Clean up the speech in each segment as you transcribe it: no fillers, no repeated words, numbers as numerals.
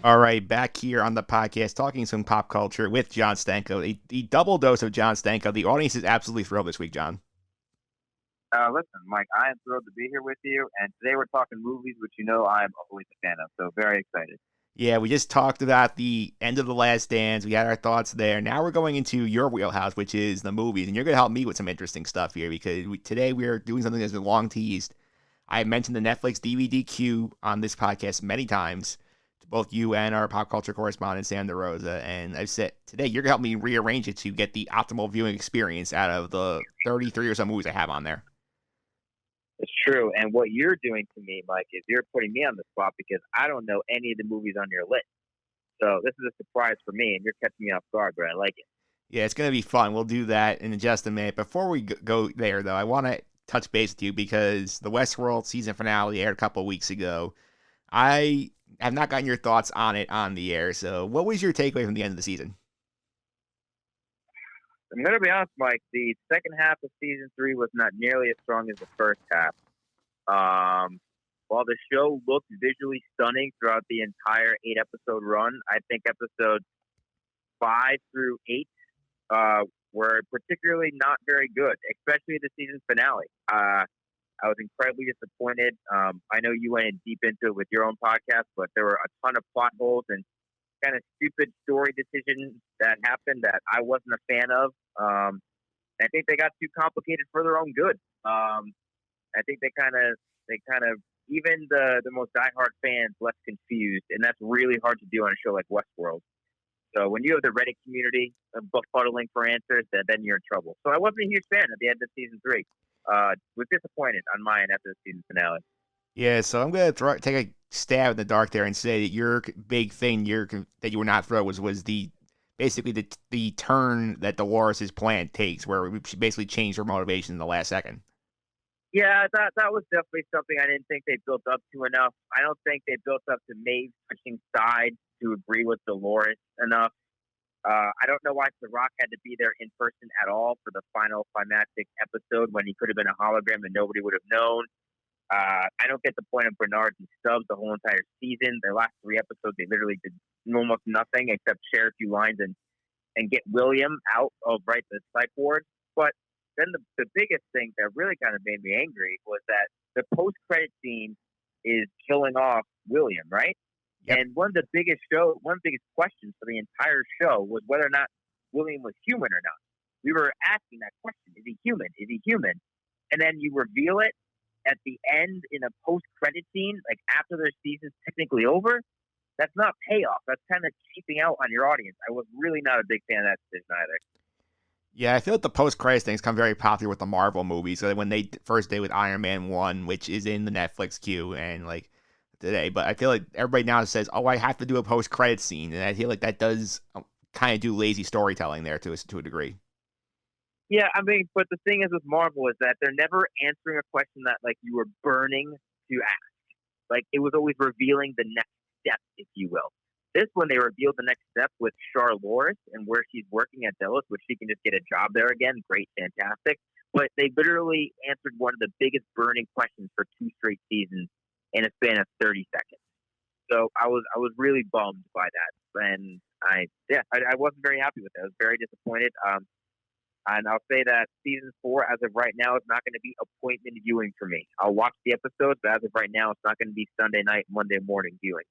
All right, back here on the podcast talking some pop culture with John Stanko. A double dose of John Stanko. The audience is absolutely thrilled this week, John. Listen, Mike, I am thrilled to be here with you. And today we're talking movies, which you know I'm always a fan of. So very excited. Yeah, we just talked about the end of The Last Dance. We had our thoughts there. Now we're going into your wheelhouse, which is the movies. And you're going to help me with some interesting stuff here because today we're doing something that's been long teased. I have mentioned the Netflix DVD queue on this podcast many times to both you and our pop culture correspondent, Sam DeRosa. And I've said today you're going to help me rearrange it to get the optimal viewing experience out of the 33 or so movies I have on there. It's true. And what you're doing to me, Mike, is you're putting me on the spot because I don't know any of the movies on your list. So this is a surprise for me, and you're catching me off guard, but I like it. Yeah, it's going to be fun. We'll do that in just a minute. Before we go there, though, I want to touch base with you because the Westworld season finale aired a couple of weeks ago. I have not gotten your thoughts on it on the air. So what was your takeaway from the end of the season? I'm going to be honest, Mike. The second half of season 3 was not nearly as strong as the first half. While the show looked visually stunning throughout the entire 8-episode run, I think episodes 5 through 8 were particularly not very good, especially the season finale. I was incredibly disappointed. I know you went in deep into it with your own podcast, but there were a ton of plot holes and kind of stupid story decisions that happened that I wasn't a fan of. I think they got too complicated for their own good. I think they kind of even the most diehard fans left confused, and that's really hard to do on a show like Westworld. So when you have the Reddit community befuddling for answers, then you're in trouble. So I wasn't a huge fan at the end of season 3. Was disappointed on mine after the season finale. Yeah, so I'm going to take a stab in the dark there and say that your big thing that you were not thrilled was basically the turn that Dolores' plan takes, where she basically changed her motivation in the last second. Yeah, that was definitely something I didn't think they built up to enough. I don't think they built up to Maeve switching sides to agree with Dolores enough. I don't know why The Rock had to be there in person at all for the final climactic episode when he could have been a hologram and nobody would have known. I don't get the point of Bernard and Stubbs the whole entire season. Their last 3 episodes, they literally did almost nothing except share a few lines and get William out of the psych ward. But then the biggest thing that really kind of made me angry was that the post-credit scene is killing off William, right? Yep. And one of the biggest questions for the entire show was whether or not William was human or not. We were asking that question: Is he human? Is he human? And then you reveal it at the end in a post-credit scene, like after their season's technically over. That's not payoff. That's kind of cheaping out on your audience. I was really not a big fan of that decision either. Yeah, I feel like the post-credits things come very popular with the Marvel movies. So when they first did with Iron Man 1, which is in the Netflix queue, and today, but I feel like everybody now says, "Oh, I have to do a post-credit scene," and I feel like that does kind of do lazy storytelling there to a degree. Yeah, I mean, but the thing is with Marvel is that they're never answering a question that you were burning to ask. It was always revealing the next step, if you will. This one, they revealed the next step with Charlotte and where she's working at Delos, which she can just get a job there again. Great, fantastic. But they literally answered one of the biggest burning questions for 2 straight seasons in a span of 30 seconds. So I was really bummed by that, and I wasn't very happy with that. I was very disappointed. And I'll say that season 4, as of right now, is not going to be appointment viewing for me. I'll watch the episodes, but as of right now, it's not going to be Sunday night, Monday morning viewing.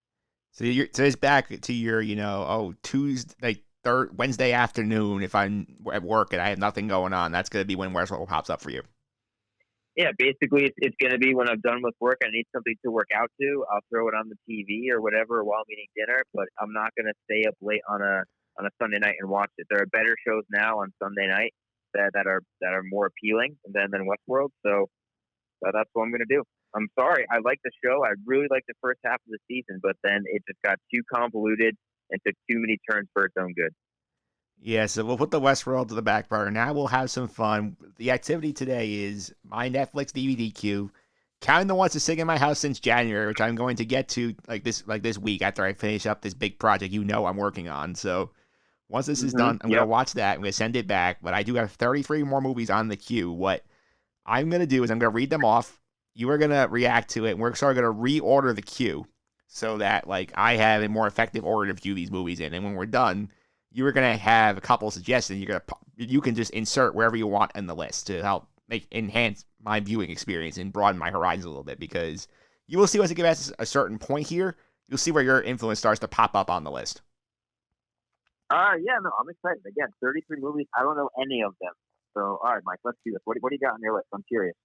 So it's back to your, Tuesday, Wednesday afternoon. If I'm at work and I have nothing going on, that's going to be when Westworld pops up for you. Yeah, basically, it's going to be when I'm done with work and I need something to work out to. I'll throw it on the TV or whatever while I'm eating dinner, but I'm not going to stay up late on a Sunday night and watch it. There are better shows now on Sunday night that are more appealing than Westworld. So that's what I'm going to do. I'm sorry. I like the show. I really liked the first half of the season, but then it just got too convoluted and took too many turns for its own good. Yeah, so we'll put the Westworld to the back burner. Now we'll have some fun. The activity today is my Netflix DVD queue, counting the ones to sing in my house since January, which I'm going to get to this week after I finish up this big project I'm working on. So once this is done, I'm going to watch that. I'm going to send it back. But I do have 33 more movies on the queue. What I'm going to do is I'm going to read them off. You are going to react to it, and we're sort of going to reorder the queue. so that like I have a more effective order to view these movies in. And when we're done, you are gonna have a couple of suggestions. You can just insert wherever you want in the list to help make enhance my viewing experience and broaden my horizons a little bit. Because you will see once it gets to a certain point here, you'll see where your influence starts to pop up on the list. Yeah, no, I'm excited. Again, 33 movies. I don't know any of them. So, all right, Mike, let's do this. What do you got on your list? I'm curious.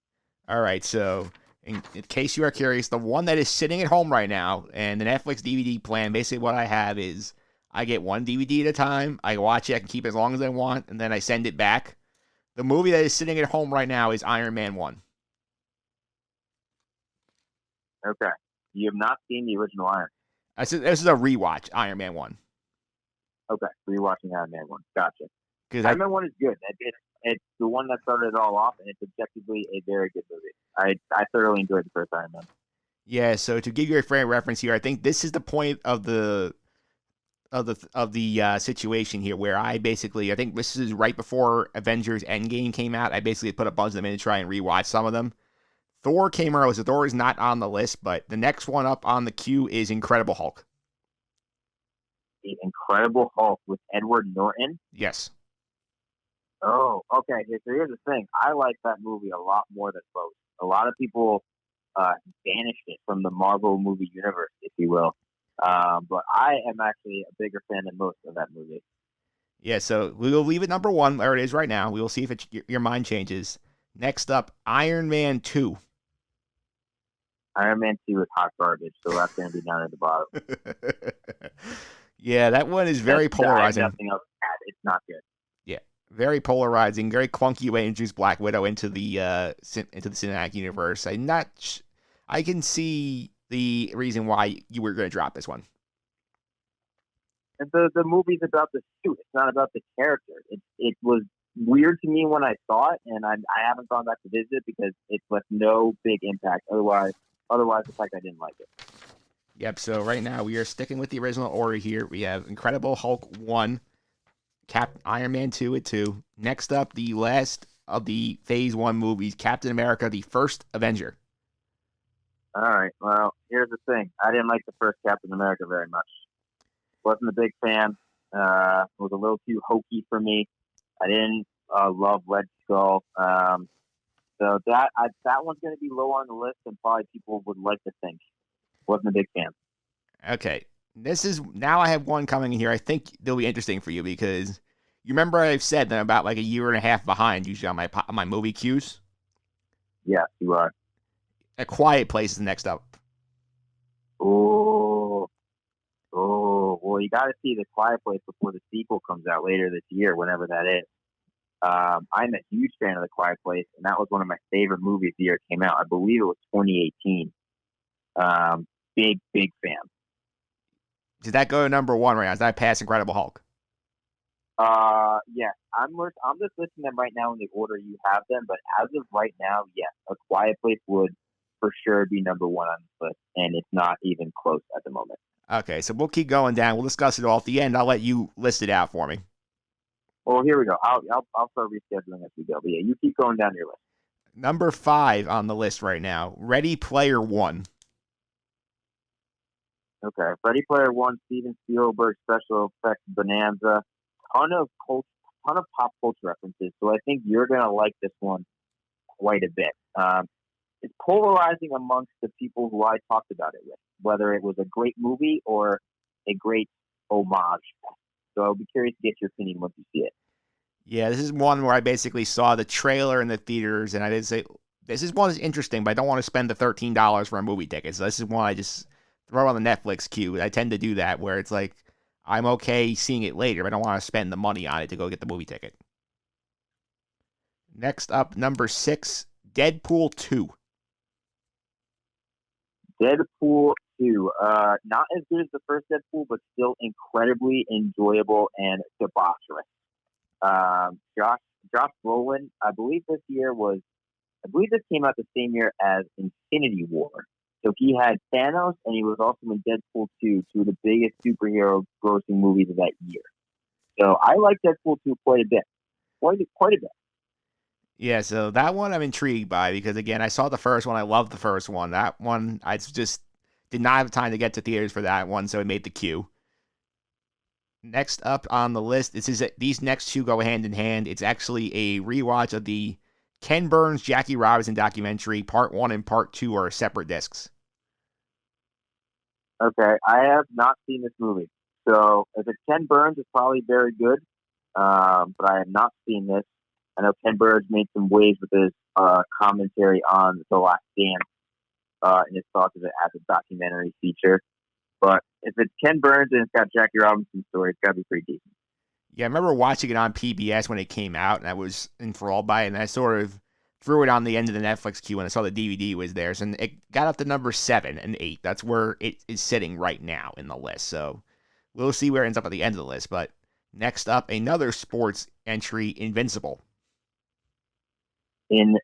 All right, so in case you are curious, the one that is sitting at home right now and the Netflix DVD plan, basically what I have is I get one DVD at a time. I watch it, I can keep it as long as I want, and then I send it back. The movie that is sitting at home right now is Iron Man 1. Okay. You have not seen the original Iron. This is a rewatch, Iron Man 1. Okay. So you're watching Iron Man 1. Gotcha. Because Iron Man 1 is good. It's the one that started it all off, and it's objectively a very good movie. I thoroughly enjoyed the first Iron Man. Yeah, so to give you a frame of reference here, I think this is the point of the situation here where I think this is right before Avengers Endgame came out. I basically put a bunch of them in to try and rewatch some of them. Thor came early, so Thor is not on the list, but the next one up on the queue is Incredible Hulk. The Incredible Hulk with Edward Norton? Yes. Oh, okay. So here's the thing. I like that movie a lot more than most. A lot of people banished it from the Marvel movie universe, if you will. But I am actually a bigger fan than most of that movie. Yeah, so we will leave it number 1 where it is right now. We will see if your mind changes. Next up, Iron Man 2. Iron Man 2 is hot garbage, so that's going to be down at the bottom. Yeah, that one is very polarizing. Nothing else to add. It's not good. Yeah, very polarizing, very clunky way to introduce Black Widow into the cinematic universe. I can see the reason why you were going to drop this one. And the movie's about the suit. It's not about the character. It was weird to me when I saw it, and I haven't gone back to visit it because it left no big impact. Otherwise, it's like I didn't like it. Yep, so right now we are sticking with the original order here. We have Incredible Hulk 1, Iron Man 2 at 2. Next up, the last of the Phase 1 movies, Captain America, the First Avenger. All right, well, here's the thing. I didn't like the first Captain America very much. Wasn't a big fan. It was a little too hokey for me. I didn't love Red Skull. So that one's going to be low on the list, and probably people would like to think. Wasn't a big fan. Okay. Now I have one coming in here. I think they'll be interesting for you because you remember I've said that I'm about like a year and a half behind usually on my movie queues. Yeah, you are. A Quiet Place is next up. Oh, well, you got to see The Quiet Place before the sequel comes out later this year, whenever that is. I'm a huge fan of The Quiet Place, and that was one of my favorite movies the year it came out. I believe it was 2018. Big fan. Did that go to number 1 right now? Is that past Incredible Hulk? Yeah. I'm just listing them right now in the order you have them, but as of right now, yes, A Quiet Place would for sure be number 1 on this list, and it's not even close at the moment. Okay, so we'll keep going down. We'll discuss it all at the end. I'll let you list it out for me. Well, here we go. I'll start rescheduling as we go. But yeah, you keep going down your list. Number 5 on the list right now, Ready Player One. Okay, Ready Player One, Steven Spielberg, special effects bonanza, ton of pop culture references. So I think you're gonna like this one quite a bit. It's polarizing amongst the people who I talked about it with, whether it was a great movie or a great homage. So I'll be curious to get your opinion once you see it. Yeah, this is one where I basically saw the trailer in the theaters, and I did say, this is one that's interesting, but I don't want to spend the $13 for a movie ticket. So this is one I just throw on the Netflix queue. I tend to do that, where it's like, I'm okay seeing it later, but I don't want to spend the money on it to go get the movie ticket. Next up, number 6, Deadpool 2. Deadpool 2. Not as good as the first Deadpool, but still incredibly enjoyable and debaucherous. Josh Brolin, I believe this came out the same year as Infinity War. So he had Thanos, and he was also in Deadpool 2, two of the biggest superhero grossing movies of that year. So I like Deadpool 2 quite a bit. Quite a bit. Yeah, so that one I'm intrigued by because, again, I saw the first one. I loved the first one. That one, I just did not have time to get to theaters for that one, so it made the queue. Next up on the list, these next two go hand in hand. It's actually a rewatch of the Ken Burns Jackie Robinson documentary. Part 1 and Part 2 are separate discs. Okay, I have not seen this movie. So if it's Ken Burns, it's probably very good. But I have not seen this. I know Ken Burns made some waves with his commentary on The Last Dance and his thoughts of it as a documentary feature. But if it's Ken Burns and it's got Jackie Robinson's story, it's got to be pretty decent. Yeah, I remember watching it on PBS when it came out, and I was enthralled by it, and I sort of threw it on the end of the Netflix queue when I saw the DVD was there. So it got up to number 7 and 8. That's where it is sitting right now in the list. So we'll see where it ends up at the end of the list. But next up, another sports entry, Invincible. In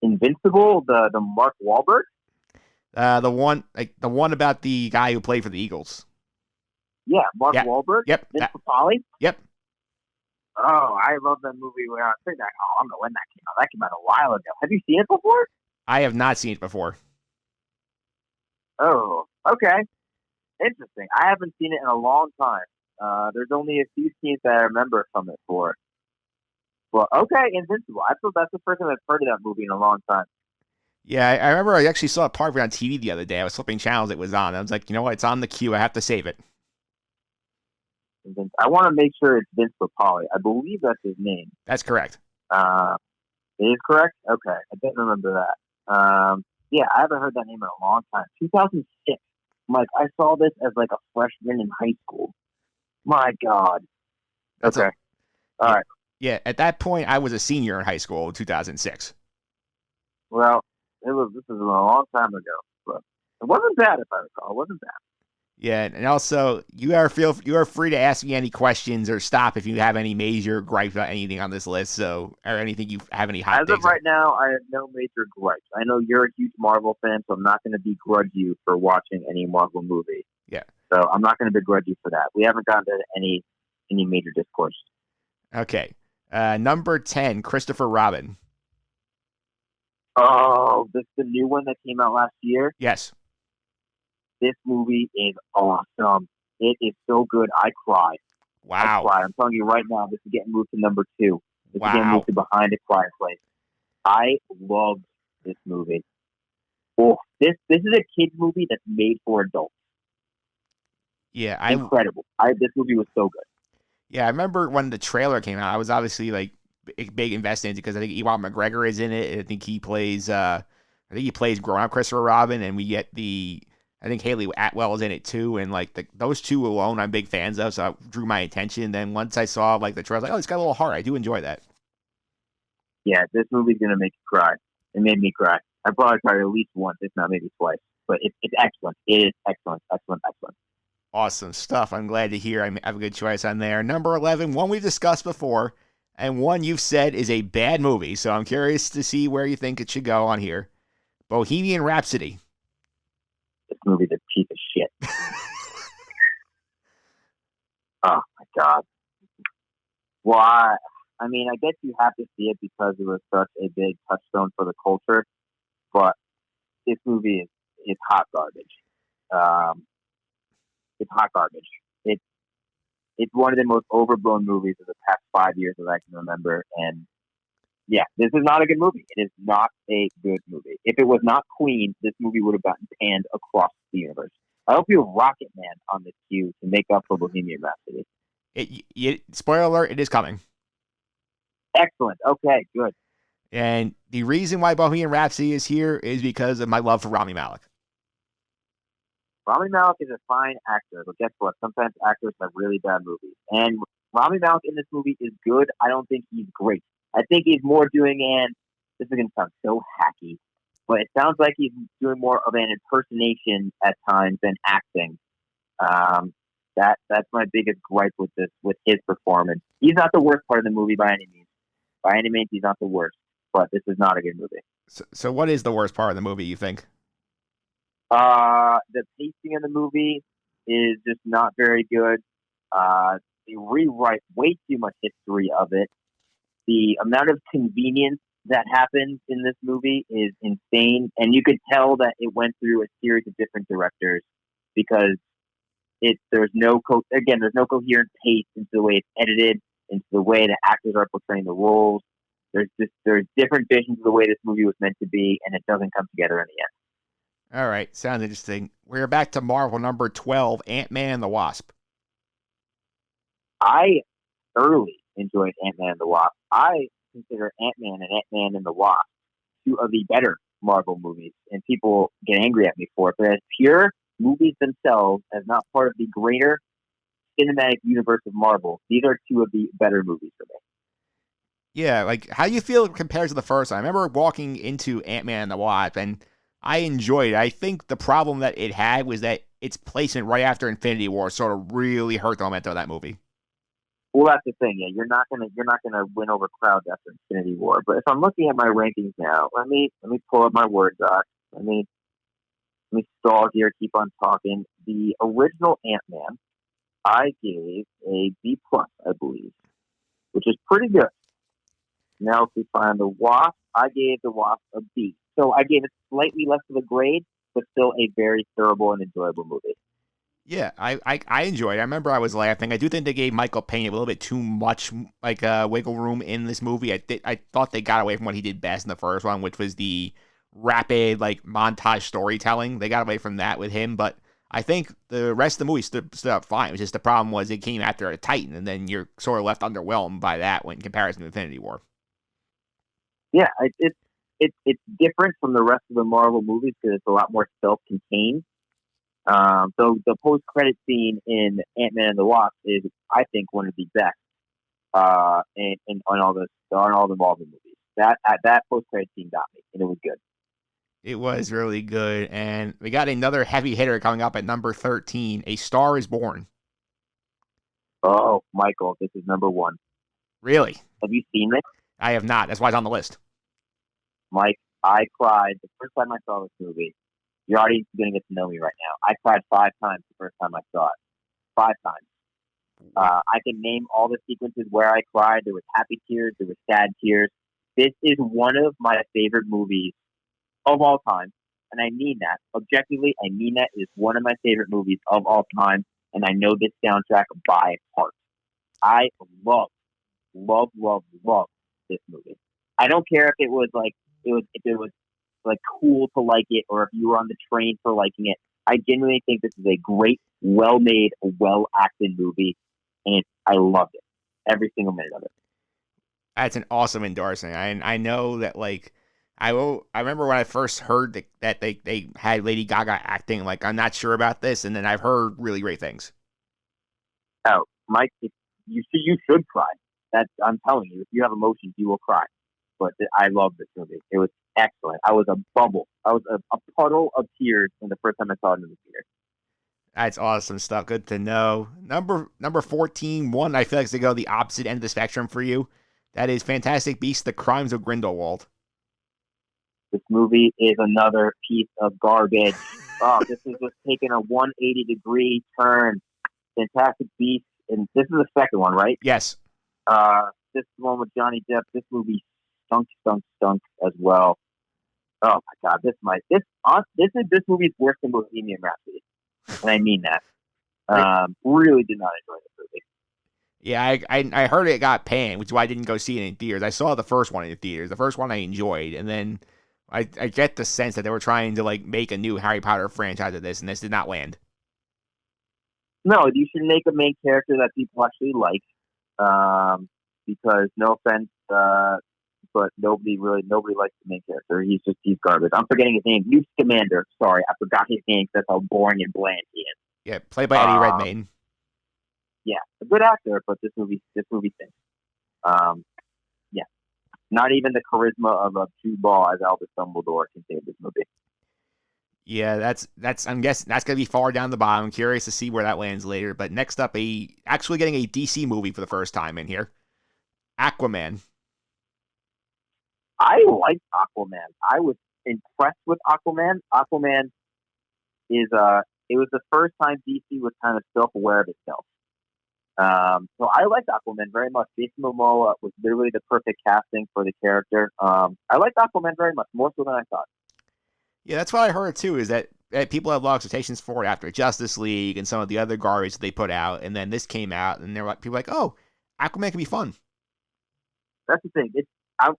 Invincible, the Mark Wahlberg? The one about the guy who played for the Eagles. Yeah, Mark Wahlberg? Yep. Vince Papale? Yep. Oh, I love that movie. I think I don't know when that came out. That came out a while ago. Have you seen it before? I have not seen it before. Oh, okay. Interesting. I haven't seen it in a long time. There's only a few scenes that I remember from it for. Well, okay, Invincible. I thought that's the first time I've heard of that movie in a long time. Yeah, I remember I actually saw a part of it on TV the other day. I was flipping channels it was on. I was like, you know what? It's on the queue. I have to save it. I want to make sure it's Vince Papale. I believe that's his name. That's correct. It is correct? Okay. I didn't remember that. Yeah, I haven't heard that name in a long time. 2006. Mike, I saw this as like a freshman in high school. My God. Okay. All right. Yeah, at that point, I was a senior in high school in 2006. Well, this was a long time ago, but it wasn't bad if I recall. It wasn't bad. Yeah, and also you are free to ask me any questions or stop if you have any major gripes about anything on this list. So or anything you have any hot. As of right now, I have no major gripes. I know you're a huge Marvel fan, so I'm not going to begrudge you for watching any Marvel movie. Yeah. So I'm not going to begrudge you for that. We haven't gotten to any major discourse. Okay. Number 10, Christopher Robin. Oh, this the new one that came out last year? Yes. This movie is awesome. It is so good. I cried. Wow. I cried. I'm telling you right now, this is getting moved to number 2. This is getting moved to Behind a Quiet Place. I love this movie. Oh, this is a kids movie that's made for adults. Yeah, incredible. This movie was so good. Yeah, I remember when the trailer came out. I was obviously like big invested in it because I think Ewan McGregor is in it. I think he plays grown up Christopher Robin, and we get I think Haley Atwell is in it too, and like those two alone, I'm big fans of, so it drew my attention. Then once I saw like the trailer, I was like, oh, it's got a little heart. I do enjoy that. Yeah, this movie's gonna make you cry. It made me cry. I probably cried at least once, if not maybe twice. But it's excellent. It is excellent. Awesome stuff. I'm glad to hear I have a good choice on there. Number 11, one we've discussed before, and one you've said is a bad movie. So I'm curious to see where you think it should go on here. Bohemian Rhapsody. This movie's a piece of shit. Oh my God. Why? I mean, I guess you have to see it because it was such a big touchstone for the culture, but this movie is hot garbage. It's hot garbage. It's one of the most overblown movies of the past 5 years that I can remember, and yeah, this is not a good movie. It is not a good movie. If it was not Queen, this movie would have gotten panned across the universe. I hope you have Rocket Man on the queue to make up for Bohemian Rhapsody. Spoiler alert, it is coming. Excellent. Okay, good. And the reason why Bohemian Rhapsody is here is because of my love for Rami Malek. Rami Malek is a fine actor, but guess what? Sometimes actors have really bad movies. And Rami Malek in this movie is good. I don't think he's great. I think he's more doing this is going to sound so hacky, but it sounds like he's doing more of an impersonation at times than acting. That's my biggest gripe with his performance. He's not the worst part of the movie by any means. By any means, he's not the worst, but this is not a good movie. So what is the worst part of the movie, you think? The pacing of the movie is just not very good. They rewrite way too much history of it. The amount of convenience that happens in this movie is insane, and you could tell that it went through a series of different directors because there's no coherent pace into the way it's edited, into the way the actors are portraying the roles. There's different visions of the way this movie was meant to be, and it doesn't come together in the end. All right, sounds interesting. We're back to Marvel number 12, Ant-Man and the Wasp. I thoroughly enjoyed Ant-Man and the Wasp. I consider Ant-Man and Ant-Man and the Wasp two of the better Marvel movies, and people get angry at me for it. But as pure movies themselves, as not part of the greater cinematic universe of Marvel, these are two of the better movies for me. Yeah, like, how do you feel compared to the first one? I remember walking into Ant-Man and the Wasp, and I enjoyed it. I think the problem that it had was that its placement right after Infinity War sort of really hurt the momentum of that movie. Well, that's the thing. Yeah, you're not gonna win over crowds after Infinity War. But if I'm looking at my rankings now, let me pull up my Word doc. Let me stall here. Keep on talking. The original Ant-Man, I gave a B plus, I believe, which is pretty good. Now, if we find the Wasp, I gave the Wasp a B. So I gave it slightly less of a grade, but still a very thoroughable and enjoyable movie. Yeah, I enjoyed it. I remember I was laughing. I do think they gave Michael Payne a little bit too much wiggle room in this movie. I thought they got away from what he did best in the first one, which was the rapid montage storytelling. They got away from that with him, but I think the rest of the movie stood up fine. It was just the problem was it came after a Titan, and then you're sort of left underwhelmed by that when in comparison to Infinity War. Yeah, it's different from the rest of the Marvel movies because it's a lot more self-contained. So the post-credit scene in Ant-Man and the Wasp is, I think, one of the best in on all the Marvel movies. That post-credit scene got me, and it was good. It was really good, and we got another heavy hitter coming up at number 13. A Star Is Born. Oh, Michael, this is number one. Really? Have you seen this? I have not. That's why it's on the list. Mike, I cried the first time I saw this movie. Your audience is going to get to know me right now. I cried 5 times the first time I saw it. 5 times. I can name all the sequences where I cried. There was happy tears. There was sad tears. This is one of my favorite movies of all time. And I mean that. Objectively, I mean that. It is one of my favorite movies of all time. And I know this soundtrack by heart. I love this movie. I don't care if it was like cool to like it or if you were on the train for liking it. I genuinely think this is a great, well made, well acted movie, and I loved it. Every single minute of it. That's an awesome endorsement. I know that I remember when I first heard that they had Lady Gaga acting. Like, I'm not sure about this, and then I've heard really great things. Oh, Mike, if you should cry. I'm telling you, if you have emotions, you will cry. But I love this movie. It was excellent. I was a bubble. I was a puddle of tears when the first time I saw it in the theater. That's awesome stuff. Good to know. Number 14, one I feel like is to go the opposite end of the spectrum for you. That is Fantastic Beasts: The Crimes of Grindelwald. This movie is another piece of garbage. Oh, this is just taking a 180-degree turn. Fantastic Beasts, and this is the second one, right? Yes. This is the one with Johnny Depp. This movie stunk as well. Oh my god, this movie's worse than Bohemian Rhapsody, and I mean that. Really did not enjoy this movie. Yeah, I heard it got panned, which is why I didn't go see it in theaters. I saw the first one in the theaters. The first one I enjoyed, and then I get the sense that they were trying to make a new Harry Potter franchise of this, and this did not land. No, you should make a main character that people actually like. Because no offense, but nobody likes the main character. He's garbage. I'm forgetting his name. Newt Scamander. Sorry, I forgot his name. That's how boring and bland he is. Yeah, played by Eddie Redmayne. Yeah, a good actor, but this movie stinks. Yeah, not even the charisma of a cue ball as Albus Dumbledore can save this movie. Yeah, that's I'm guessing that's gonna be far down the bottom. I'm curious to see where that lands later. But next up, actually getting a DC movie for the first time in here, Aquaman. I liked Aquaman. I was impressed with Aquaman. Aquaman is it was the first time DC was kind of self-aware of itself. So I liked Aquaman very much. Jason Momoa was literally the perfect casting for the character. I liked Aquaman very much, more so than I thought. Yeah, that's what I heard too. Is that people have a lot of expectations for it after Justice League and some of the other garbage that they put out, and then this came out, and they're like, people are like, oh, Aquaman can be fun. That's the thing.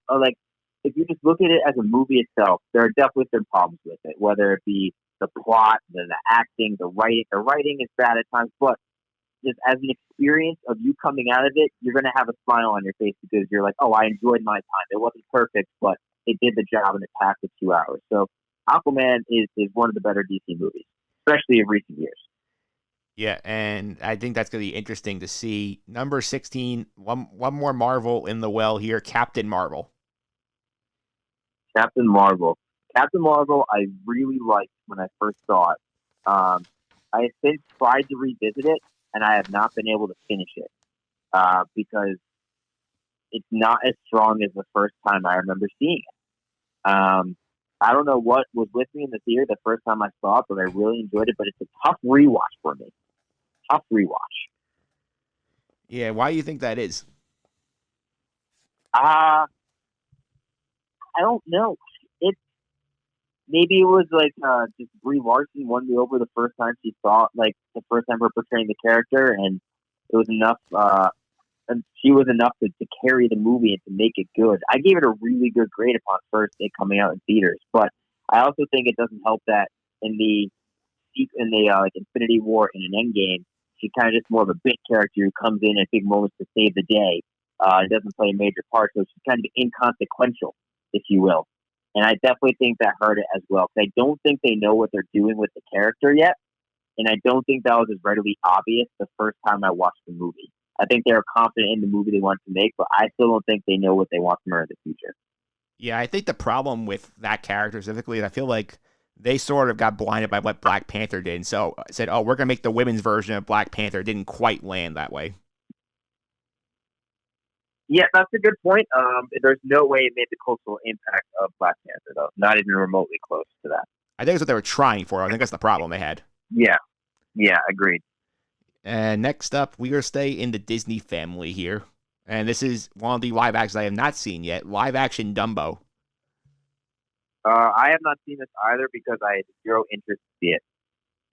Like if you just look at it as a movie itself, there are definitely some problems with it. Whether it be the plot, the acting, the writing. The writing is bad at times, but just as an experience of you coming out of it, you're gonna have a smile on your face because you're like, oh, I enjoyed my time. It wasn't perfect, but it did the job and it passed the 2 hours. So Aquaman is one of the better DC movies, especially of recent years. Yeah, and I think that's going to be interesting to see. Number 16, one more Marvel in the well here, Captain Marvel. Captain Marvel. Captain Marvel, I really liked when I first saw it. I have since tried to revisit it, and I have not been able to finish it because it's not as strong as the first time I remember seeing it. I don't know what was with me in the theater the first time I saw it, but I really enjoyed it. But it's a tough rewatch for me. Tough rewatch. Yeah, why do you think that is? I don't know. It maybe it was like just Brie Larson won me over the first time she saw it, like the first time her portraying the character, and it was enough. And she was enough to carry the movie and to make it good. I gave it a really good grade upon first day coming out in theaters, but I also think it doesn't help that in the like Infinity War and an Endgame, she's kind of just more of a bit character who comes in at big moments to save the day. It doesn't play a major part, so she's kind of inconsequential, if you will. And I definitely think that hurt it as well. Because I don't think they know what they're doing with the character yet, and I don't think that was as readily obvious the first time I watched the movie. I think they were confident in the movie they wanted to make, but I still don't think they know what they want from her in the future. Yeah, I think the problem with that character specifically is I feel like they sort of got blinded by what Black Panther did, and so said, "Oh, we're gonna make the women's version of Black Panther." It didn't quite land that way. Yeah, that's a good point. There's no way it made the cultural impact of Black Panther, though. Not even remotely close to that. I think that's what they were trying for. I think that's the problem they had. Yeah, yeah, agreed. And next up, we are stay in the Disney family here, and this is one of the live actions I have not seen yet. Live action Dumbo. I have not seen this either because I had zero interest to see it.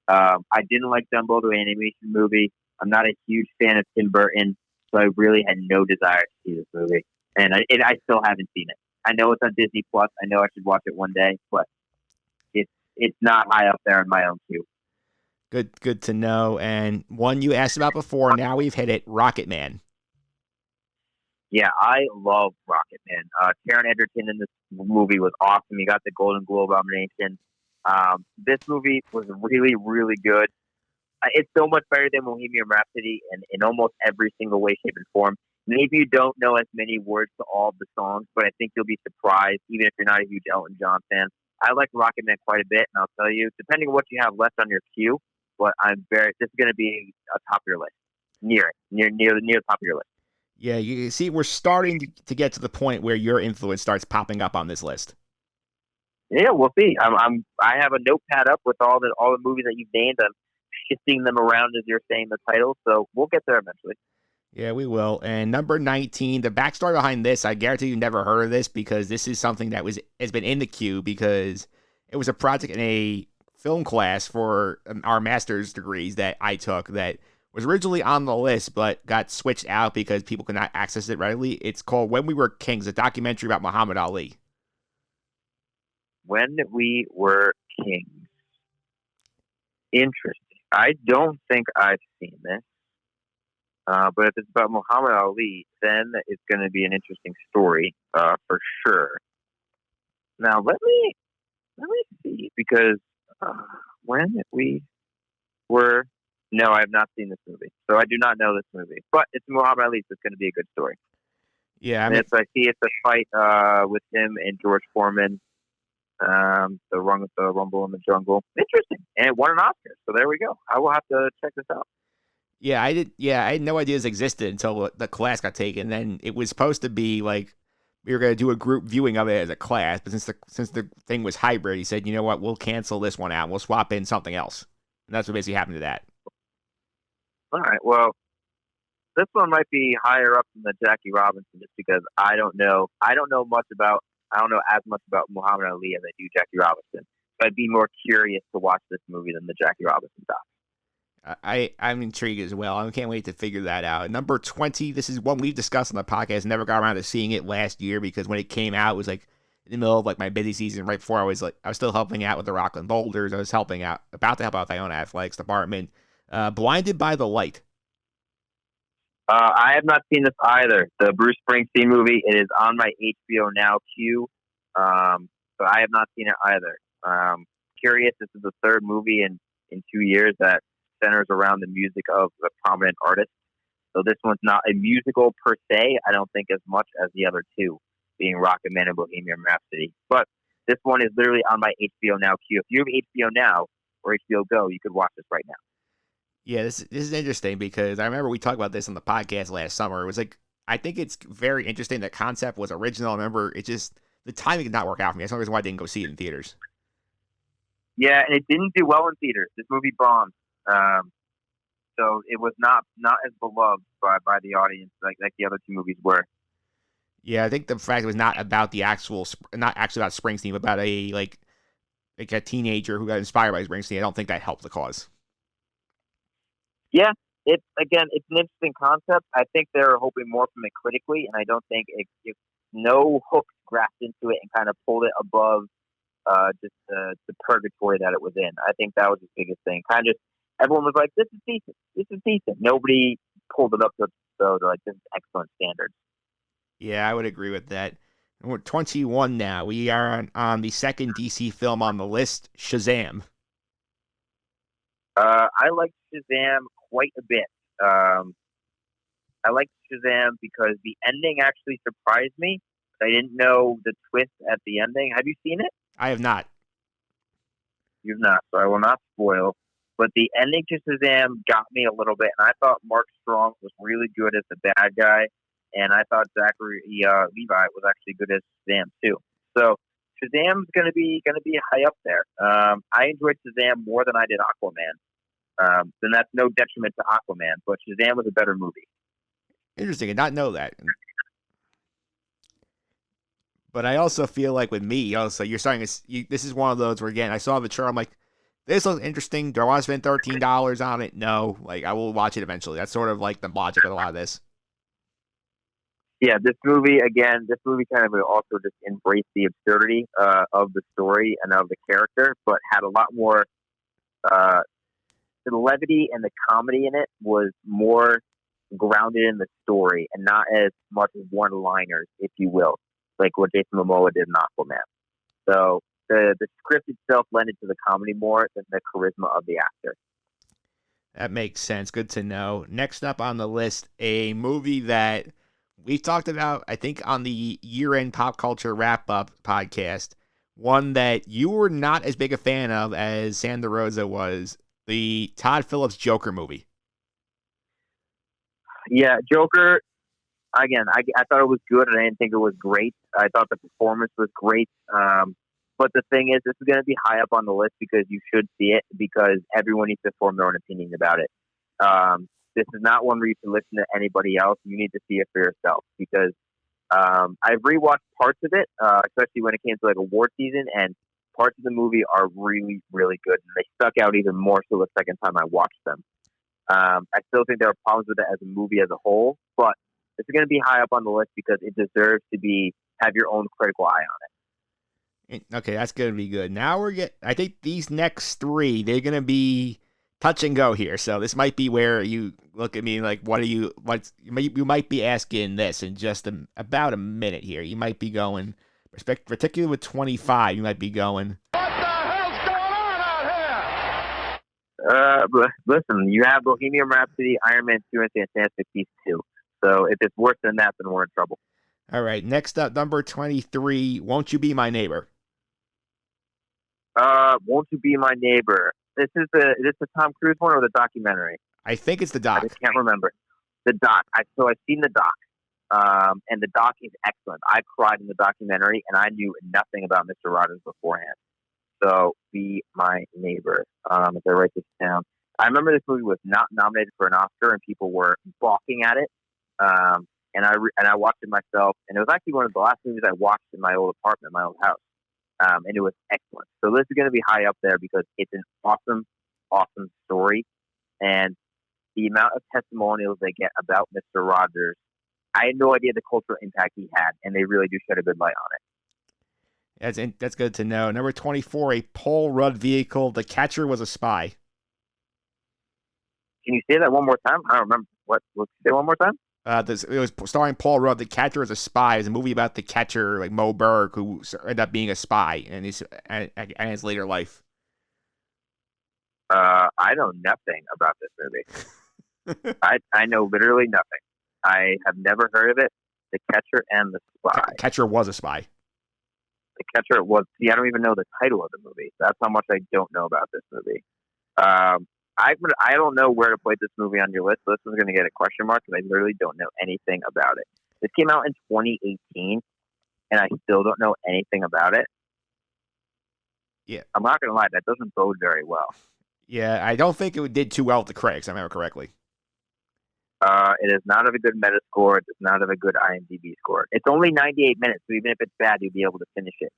I didn't like Dumbo, the animation movie. I'm not a huge fan of Tim Burton, so I really had no desire to see this movie. And I still haven't seen it. I know it's on Disney Plus. I know I should watch it one day, but it's not high up there in my own queue. Good to know. And one you asked about before, now we've hit it, Rocket Man. Yeah, I love Rocket Man. Taron Egerton in this movie was awesome. He got the Golden Globe nomination. This movie was really, really good. It's so much better than Bohemian Rhapsody in almost every single way, shape, and form. Maybe you don't know as many words to all of the songs, but I think you'll be surprised, even if you're not a huge Elton John fan. I like Rocket Man quite a bit, and I'll tell you, depending on what you have left on your queue, but this is going to be a top of your list, near the top of your list. Yeah, you see, we're starting to get to the point where your influence starts popping up on this list. Yeah, we'll see. I have a notepad up with all the movies that you've named. I'm shifting them around as you're saying the title, so we'll get there eventually. Yeah, we will. And number 19, the backstory behind this, I guarantee you've never heard of this because this is something that has been in the queue because it was a project in a film class for our master's degrees that I took that was originally on the list but got switched out because people could not access it readily. It's called When We Were Kings, a documentary about Muhammad Ali. When We Were Kings. Interesting. I don't think I've seen this. But if it's about Muhammad Ali, then it's going to be an interesting story for sure. Now let me see because when we were no, I have not seen this movie, so I do not know this movie. But it's Muhammad Ali, so it's going to be a good story. Yeah, I see it's a fight with him and George Foreman. The Rumble in the Jungle. Interesting, and it won an Oscar. So there we go. I will have to check this out. Yeah, I did. Yeah, I had no idea this existed until the class got taken. Then it was supposed to be like we were going to do a group viewing of it as a class, but since the thing was hybrid, he said, you know what, we'll cancel this one out. We'll swap in something else, and that's what basically happened to that. All right. Well, this one might be higher up than the Jackie Robinson, just because I don't know as much about Muhammad Ali as I do Jackie Robinson. So I'd be more curious to watch this movie than the Jackie Robinson doc. I'm intrigued as well. I can't wait to figure that out. Number 20, this is one we've discussed on the podcast. Never got around to seeing it last year because when it came out, it was like in the middle of like my busy season, right before I was still helping out with the Rockland Boulders. I was about to help out with my own athletics department. Blinded by the Light. I have not seen this either. The Bruce Springsteen movie. It is on my HBO Now queue, but I have not seen it either. Curious. This is the third movie in 2 years that centers around the music of a prominent artist. So this one's not a musical per se, I don't think, as much as the other two, being Rocket Man and Bohemian Rhapsody. But this one is literally on my HBO Now queue. If you have HBO Now or HBO Go, you could watch this right now. Yeah, this is interesting because I remember we talked about this on the podcast last summer. It was like, I think it's very interesting. The concept was original. I remember it just, the timing did not work out for me. That's the only reason why I didn't go see it in theaters. Yeah, and it didn't do well in theaters. This movie bombed. So it was not as beloved by the audience like the other two movies were. Yeah, I think the fact it was not about not actually about Springsteen, but about like a teenager who got inspired by Springsteen. I don't think that helped the cause. Yeah, it's an interesting concept. I think they're hoping more from it critically, and I don't think it no hooks grasped into it and kind of pulled it above just the purgatory that it was in. I think that was the biggest thing. Kind of just everyone was like, "This is decent. This is decent." Nobody pulled it up to they're like, "This is excellent standards." Yeah, I would agree with that. And we're 21 now. We are on the second DC film on the list, Shazam. I like Shazam quite a bit. I like Shazam because the ending actually surprised me. I didn't know the twist at the ending. Have you seen it? I have not. You've not, so I will not spoil. But the ending to Shazam got me a little bit, and I thought Mark Strong was really good as the bad guy, and I thought Zachary Levi was actually good as Shazam too. So Shazam's gonna be high up there. I enjoyed Shazam more than I did Aquaman. Then that's no detriment to Aquaman, but Shazam was a better movie. Interesting. I did not know that. But I also feel like with me, also, you're starting to. This is one of those where, again, I saw the trailer. I'm like, this looks interesting. Do I want to spend $13 on it? No. Like, I will watch it eventually. That's sort of like the logic of a lot of this. Yeah, this movie kind of also just embraced the absurdity of the story and of the character, but had a lot more. The levity and the comedy in it was more grounded in the story and not as much as one-liners, if you will, like what Jason Momoa did in Aquaman. So the script itself lended to the comedy more than the charisma of the actor. That makes sense. Good to know. Next up on the list, a movie that we've talked about, I think, on the year-end pop culture wrap-up podcast. One that you were not as big a fan of as Sandra Rosa was, the Todd Phillips Joker movie. Yeah, Joker, again, I thought it was good, and I didn't think it was great. I thought the performance was great. But the thing is, this is going to be high up on the list because you should see it, because everyone needs to form their own opinion about it. This is not one where you can listen to anybody else. You need to see it for yourself, because I've rewatched parts of it, especially when it came to like award season, and parts of the movie are really, really good, and they stuck out even more so the second time I watched them. I still think there are problems with it as a movie as a whole, but it's going to be high up on the list because it deserves to have your own critical eye on it. Okay, that's going to be good. Now I think these next three, they're going to be touch and go here. So this might be where you look at me like, you might be asking this in just about a minute here. You might be going, particularly with 25, you might be going, what the hell's going on out here? Listen, you have Bohemian Rhapsody, Iron Man 2, and Fantastic Beasts 2. So if it's worse than that, then we're in trouble. All right, next up, number 23, Won't You Be My Neighbor? Won't You Be My Neighbor? Is this the Tom Cruise one or the documentary? I think it's the doc. I just can't remember. The doc. I've seen the doc. And the doc is excellent. I cried in the documentary, and I knew nothing about Mr. Rogers beforehand. So, Be My Neighbor. If I write this down. I remember this movie was not nominated for an Oscar, and people were balking at it. And I watched it myself, and it was actually one of the last movies I watched in my old apartment, my old house. And it was excellent. So this is going to be high up there because it's an awesome, awesome story, and the amount of testimonials they get about Mr. Rogers. I had no idea the cultural impact he had, and they really do shed a good light on it. That's good to know. Number 24, a Paul Rudd vehicle. The catcher was a spy. Can you say that one more time? I don't remember. What? Say one more time? It was starring Paul Rudd. The Catcher was a Spy. It's a movie about the catcher, like Mo Berg, who ended up being a spy in his later life. I know nothing about this movie. I know literally nothing. I have never heard of it. The Catcher and the Spy. Catcher was a spy. The Catcher was. See, I don't even know the title of the movie. That's how much I don't know about this movie. I don't know where to put this movie on your list. So this is going to get a question mark because I literally don't know anything about it. This came out in 2018, and I still don't know anything about it. Yeah, I'm not going to lie, that doesn't bode very well. Yeah, I don't think it did too well with the critics, if I remember correctly. It does not have a good Metascore. It does not have a good IMDb score. It's only 98 minutes, so even if it's bad, you'll be able to finish it.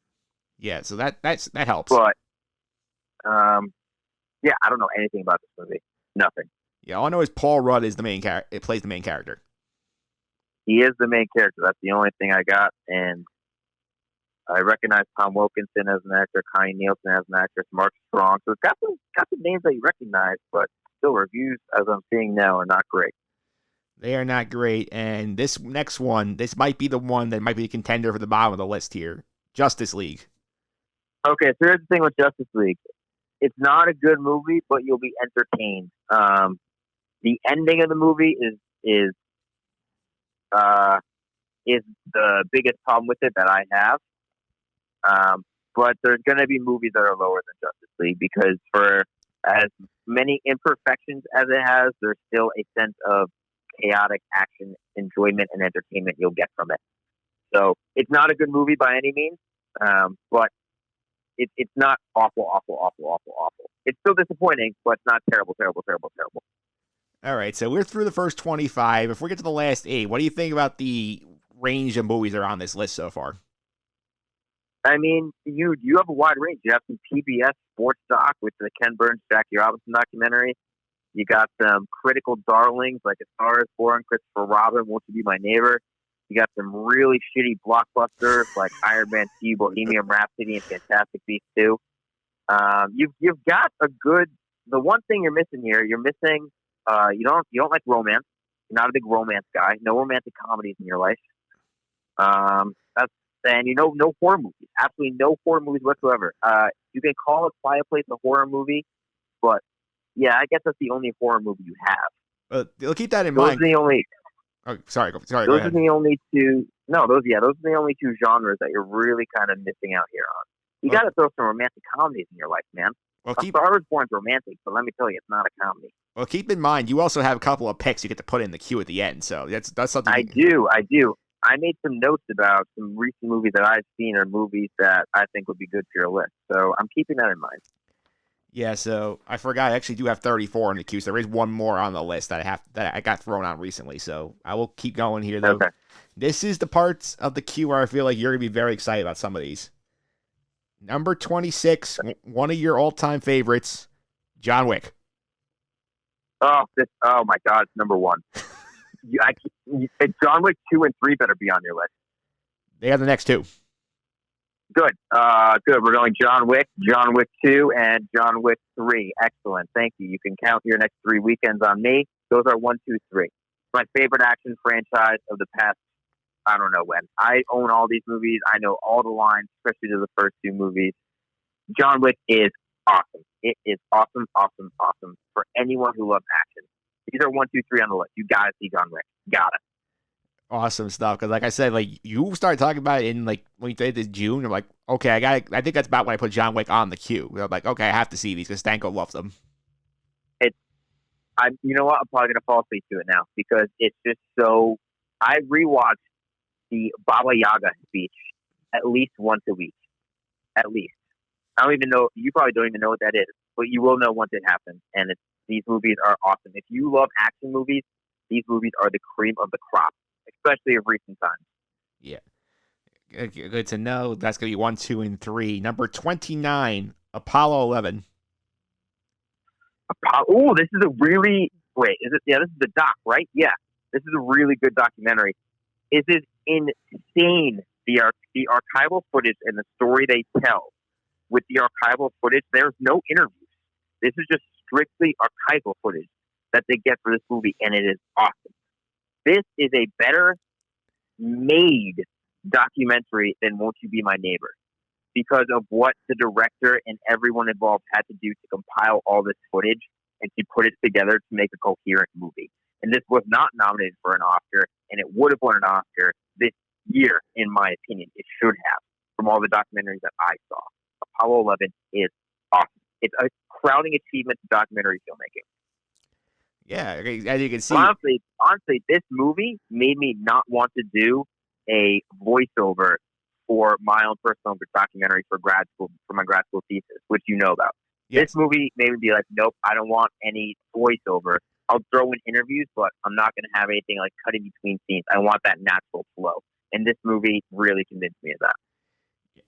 Yeah, so that helps. But, yeah, I don't know anything about this movie. Nothing. Yeah, all I know is Paul Rudd is the main character. It plays the main character. He is the main character. That's the only thing I got. And I recognize Tom Wilkinson as an actor, Connie Nielsen as an actress, Mark Strong. So it's got some names that you recognize, but still reviews, as I'm seeing now, are not great. They are not great. And this next one, this might be the one that might be a contender for the bottom of the list here. Justice League. Okay, so here's the thing with Justice League. It's not a good movie, but you'll be entertained. The ending of the movie is the biggest problem with it that I have. But there's going to be movies that are lower than Justice League because for as many imperfections as it has, there's still a sense of chaotic action, enjoyment, and entertainment you'll get from it. So it's not a good movie by any means, but it's not awful. It's still disappointing, but it's not terrible. All right, so we're through the first 25. If we get to the last 8, what do you think about the range of movies that are on this list so far? I mean, you have a wide range. You have some PBS sports doc with the Ken Burns, Jackie Robinson documentary. You got some critical darlings like A Star Is Born, Christopher Robin, Won't You Be My Neighbor. You got some really shitty blockbusters like Iron Man 2, Bohemian Rhapsody, and Fantastic Beasts 2. You've got a good. The one thing you're missing here, you don't like romance. You're not a big romance guy. No romantic comedies in your life. No horror movies. Absolutely no horror movies whatsoever. You can call A Quiet Place a horror movie, but yeah, I guess that's the only horror movie you have. You'll keep that in mind. Those are the only. Oh, sorry. Those are the only two. No, those are the only two genres that you're really kind of missing out here on. You got to throw some romantic comedies in your life, man. A Star Is Born's romantic, but let me tell you, it's not a comedy. Well, keep in mind, you also have a couple of picks you get to put in the queue at the end, so that's something. I do. I made some notes about some recent movies that I've seen or movies that I think would be good for your list, so I'm keeping that in mind. Yeah, so I forgot I actually do have 34 in the queue, so there is one more on the list that I got thrown on recently, so I will keep going here, though. Okay. This is the parts of the queue where I feel like you're going to be very excited about some of these. Number 26, one of your all-time favorites, John Wick. Oh my God, it's number one. John Wick 2 and 3 better be on your list. They have the next two. Good. We're going John Wick 2, and John Wick 3. Excellent. Thank you. You can count your next 3 weekends on me. Those are 1, 2, 3. My favorite action franchise of the past, I don't know when. I own all these movies. I know all the lines, especially to the first 2 movies. John Wick is awesome. It is awesome for anyone who loves action. These are 1, 2, 3 on the list. You gotta see John Wick. Gotta. Awesome stuff. Because like I said, like you started talking about it in like when you did this June. I'm like, okay, I think that's about when I put John Wick on the queue. I'm like, okay, I have to see these because Stanko loves them. You know what? I'm probably gonna fall asleep to it now because it's just so. I rewatch the Baba Yaga speech at least once a week, at least. I don't even know. You probably don't even know what that is, but you will know once it happens. And these movies are awesome. If you love action movies, these movies are the cream of the crop, especially of recent times. Yeah. Good to know. That's going to be 1, 2, and 3. Number 29, Apollo 11. Oh, this is a really wait. Is it? Yeah, this is the doc, right? Yeah, this is a really good documentary. It is insane. The archival footage and the story they tell with the archival footage. There's no interviews. This is just strictly archival footage that they get for this movie, and it is awesome. This is a better made documentary than Won't You Be My Neighbor because of what the director and everyone involved had to do to compile all this footage and to put it together to make a coherent movie. And this was not nominated for an Oscar, and it would have won an Oscar this year, in my opinion. It should have, from all the documentaries that I saw. Apollo 11 is awesome. It's a crowning achievement in documentary filmmaking. Yeah, as you can see. Honestly, this movie made me not want to do a voiceover for my own personal documentary for my grad school thesis, which you know about. Yes. This movie made me be like, nope, I don't want any voiceover. I'll throw in interviews, but I'm not going to have anything like cutting between scenes. I want that natural flow. And this movie really convinced me of that.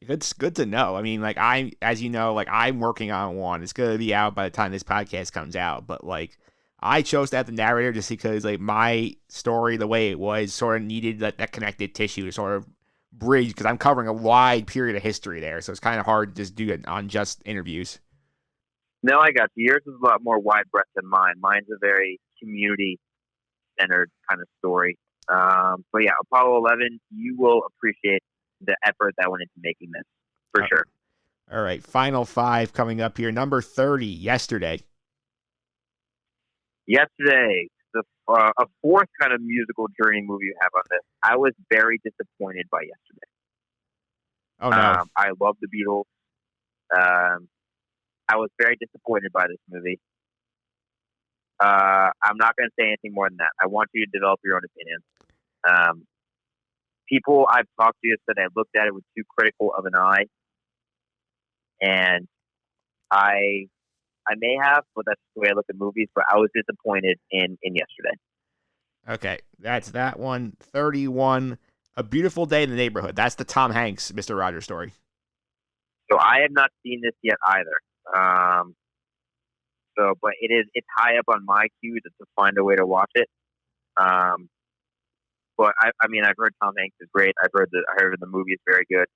It's good to know. I mean, like as you know, like I'm working on one. It's going to be out by the time this podcast comes out, but like I chose to have the narrator just because like my story, the way it was, sort of needed that connective tissue to sort of bridge because I'm covering a wide period of history there. So it's kind of hard to just do it on just interviews. No, I got you. Yours is a lot more wide breadth than mine. Mine's a very community-centered kind of story. But yeah, Apollo 11, you will appreciate the effort that went into making this, for sure. All right, final 5 coming up here. Number 30, Yesterday. Yesterday, a fourth kind of musical journey movie you have on this. I was very disappointed by Yesterday. Oh, no. I love the Beatles. I was very disappointed by this movie. I'm not going to say anything more than that. I want you to develop your own opinion. People I've talked to said I looked at it with too critical of an eye. And I may have, but that's the way I look at movies. But I was disappointed in Yesterday. Okay, that's that one. 31, A Beautiful Day in the Neighborhood. That's the Tom Hanks, Mr. Rogers story. So I have not seen this yet either. But it's high up on my queue to find a way to watch it. But I mean, I've heard Tom Hanks is great. I heard the movie is very good.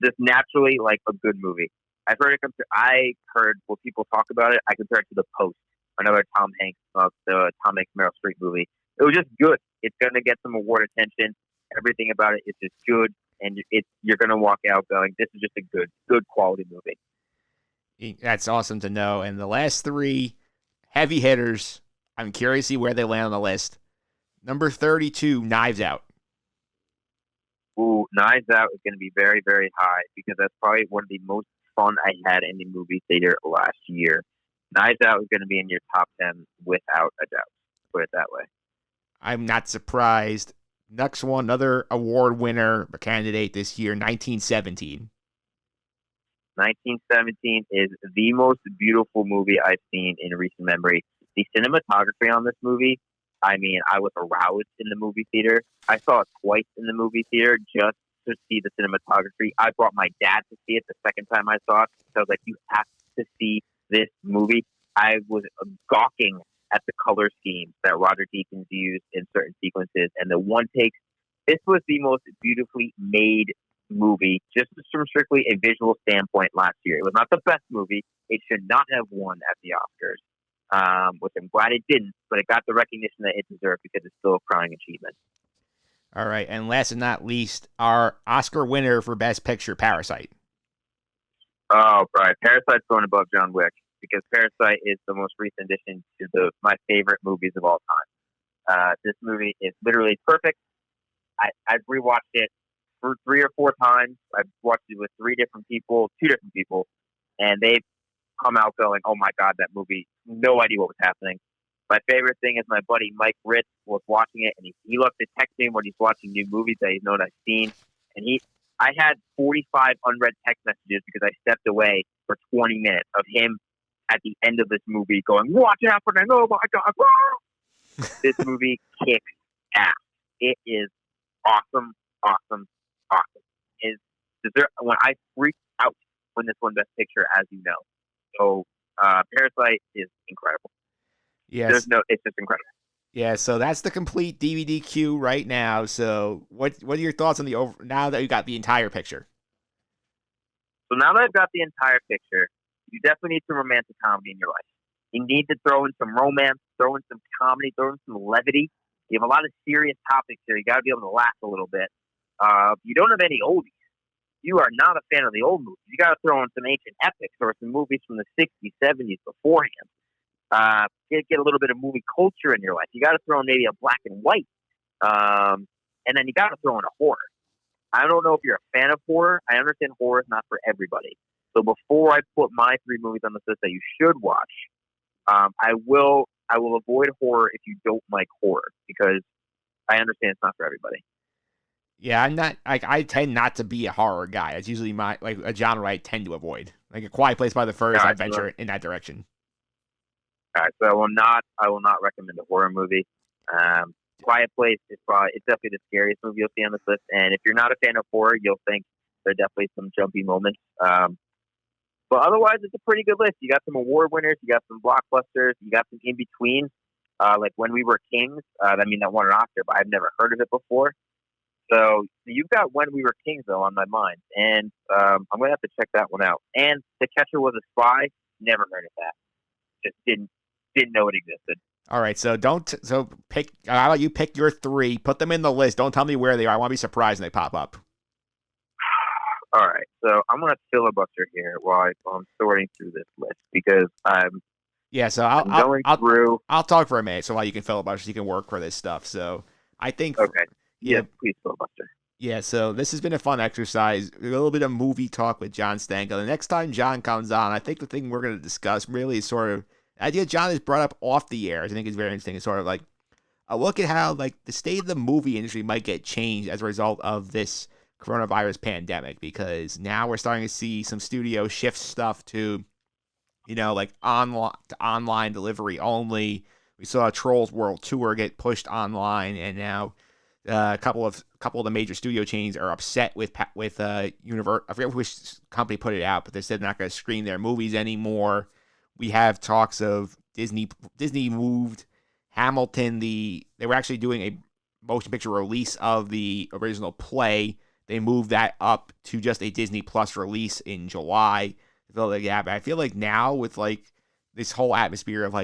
Just naturally like a good movie. I heard what people talk about it. I compared it to The Post, another Tom Hanks Meryl Streep movie. It was just good. It's going to get some award attention. Everything about it is just good, and you're going to walk out going, "This is just a good quality movie." That's awesome to know. And the last 3 heavy hitters. I'm curious to see where they land on the list. Number 32, Knives Out. Ooh, Knives Out is going to be very, very high because that's probably one of the most fun I had in the movie theater last year. Knives Out is going to be in your top 10 without a doubt. Put it that way. I'm not surprised. Next one, another award winner, a candidate this year, 1917. 1917 is the most beautiful movie I've seen in recent memory. The cinematography on this movie, I mean, I was aroused in the movie theater. I saw it twice in the movie theater just to see the cinematography. I brought my dad to see it the second time I saw it. So I was like, you have to see this movie. I was gawking at the color schemes that Roger Deakins used in certain sequences and the one takes. This was the most beautifully made movie, just from strictly a visual standpoint last year. It was not the best movie. It should not have won at the Oscars, which I'm glad it didn't, but it got the recognition that it deserved because it's still a crowning achievement. All right, and last but not least, our Oscar winner for Best Picture, Parasite. Oh, right. Parasite's going above John Wick because Parasite is the most recent addition to my favorite movies of all time. This movie is literally perfect. I've rewatched it for 3 or 4 times. I've watched it with 2 different people, and they've come out going, "Oh my God, that movie! No idea what was happening." My favorite thing is my buddy Mike Ritz was watching it, and he loves to text me when he's watching new movies that he's known I've seen, and I had 45 unread text messages because I stepped away for 20 minutes of him at the end of this movie going, "What's happening? Oh my God!" This movie kicks ass. It is awesome, awesome, awesome. Is when I freaked out when this won Best Picture, as you know. So Parasite is incredible. Yes. It's just incredible. Yeah, so that's the complete DVD queue right now. So what are your thoughts on now that you got the entire picture? So now that I've got the entire picture, you definitely need some romantic comedy in your life. You need to throw in some romance, throw in some comedy, throw in some levity. You have a lot of serious topics here. You got to be able to laugh a little bit. You don't have any oldies. You are not a fan of the old movies. You got to throw in some ancient epics or some movies from the 60s, 70s beforehand. Get a little bit of movie culture in your life. You got to throw in maybe a black and white. And then you got to throw in a horror. I don't know if you're a fan of horror. I understand horror is not for everybody. So before I put my 3 movies on the list that you should watch, I will avoid horror if you don't like horror because I understand it's not for everybody. Yeah, I'm not I tend not to be a horror guy. It's usually my a genre I tend to avoid. Like A Quiet Place by the First, I venture in that direction. All right, so I will not recommend a horror movie. Quiet Place it's definitely the scariest movie you'll see on this list. And if you're not a fan of horror, you'll think there are definitely some jumpy moments. But otherwise, it's a pretty good list. You got some award winners, you got some blockbusters, you got some in between, like When We Were Kings. That won an Oscar, but I've never heard of it before. So you've got When We Were Kings though on my mind, and I'm gonna have to check that one out. And The Catcher Was a Spy. Never heard of that. Just didn't know it existed. All right, so pick. How about you pick your 3? Put them in the list. Don't tell me where they are. I want to be surprised when they pop up. All right, so I'm gonna filibuster here while I'm sorting through this list because So I'll talk for a minute so while you can filibuster, so you can work for this stuff. So I think okay, yeah, please filibuster. Yeah, so this has been a fun exercise. A little bit of movie talk with John Stanko. The next time John comes on, I think the thing we're going to discuss really is sort of the idea John has brought up off the air. I think is very interesting. It's sort of like a look at how the state of the movie industry might get changed as a result of this coronavirus pandemic, because now we're starting to see some studios shift stuff to, online delivery only. We saw Trolls World Tour get pushed online, and now a couple of the major studio chains are upset with Universal. I forget which company put it out, but they said they're not going to screen their movies anymore. We have talks of Disney moved Hamilton. They were actually doing a motion picture release of the original play. They moved that up to just a Disney Plus release in July. So but I feel like now with this whole atmosphere of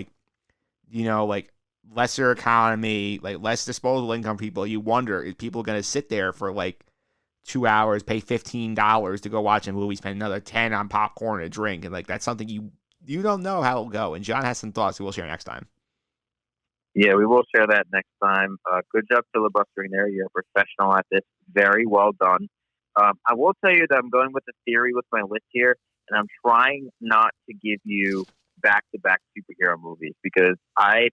lesser economy, less disposable income people, you wonder, is people going to sit there for 2 hours, pay $15 to go watch a movie, spend another $10 on popcorn and a drink, and that's something you don't know how it'll go. And John has some thoughts we'll share next time. Yeah, we will share that next time. Good job filibustering there. You're a professional at this. Very well done. I will tell you that I'm going with the theory with my list here, and I'm trying not to give you back-to-back superhero movies because I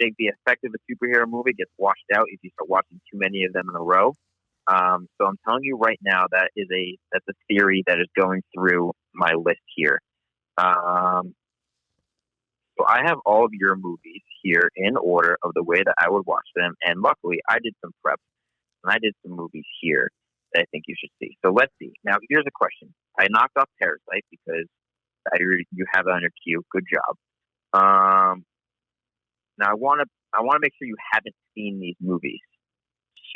think the effect of a superhero movie gets washed out if you start watching too many of them in a row. So I'm telling you right now that's a theory that is going through my list here. So I have all of your movies here in order of the way that I would watch them, and luckily I did some prep and I did some movies here that I think you should see. So let's see. Now here's a question. I knocked off Parasite because you have it on your queue. Good job. Now I want to make sure you haven't seen these movies.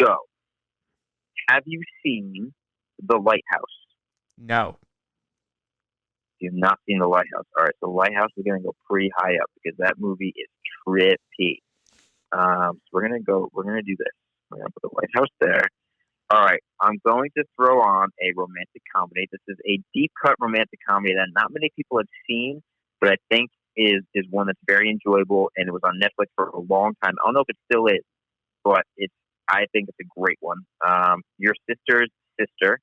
So, have you seen The Lighthouse? No. You've not seen The Lighthouse. All right, so Lighthouse is going to go pretty high up because that movie is trippy. So we're going to do this. We're going to put The Lighthouse there. All right, I'm going to throw on a romantic comedy. This is a deep-cut romantic comedy that not many people have seen, but I think is one that's very enjoyable, and it was on Netflix for a long time. I don't know if it still is, but I think it's a great one. Your Sister's Sister.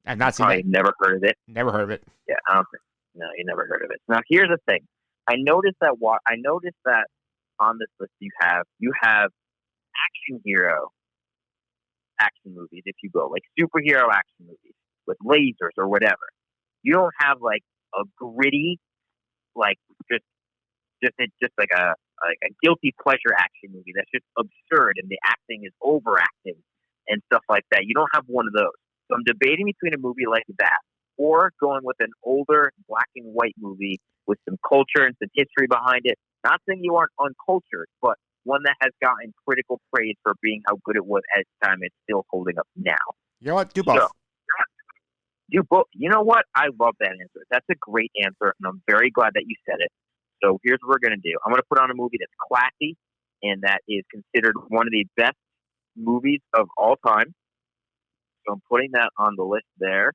I've not seen it. Never heard of it. Never heard of it. Yeah, I don't think. No, you never heard of it. Now, here's the thing. I noticed that on this list you have action hero action movies, if you go, like superhero action movies with lasers or whatever. You don't have like a gritty, like just like a guilty pleasure action movie that's just absurd and the acting is overacting and stuff like that. You don't have one of those. So I'm debating between a movie like that or going with an older black and white movie with some culture and some history behind it. Not saying you aren't uncultured, but one that has gotten critical praise for being how good it was at its time. It's still holding up now. You know what? Do both. So, do both. You know what? I love that answer. That's a great answer, and I'm very glad that you said it. So here's what we're going to do. I'm going to put on a movie that's classy and that is considered one of the best movies of all time. So I'm putting that on the list there.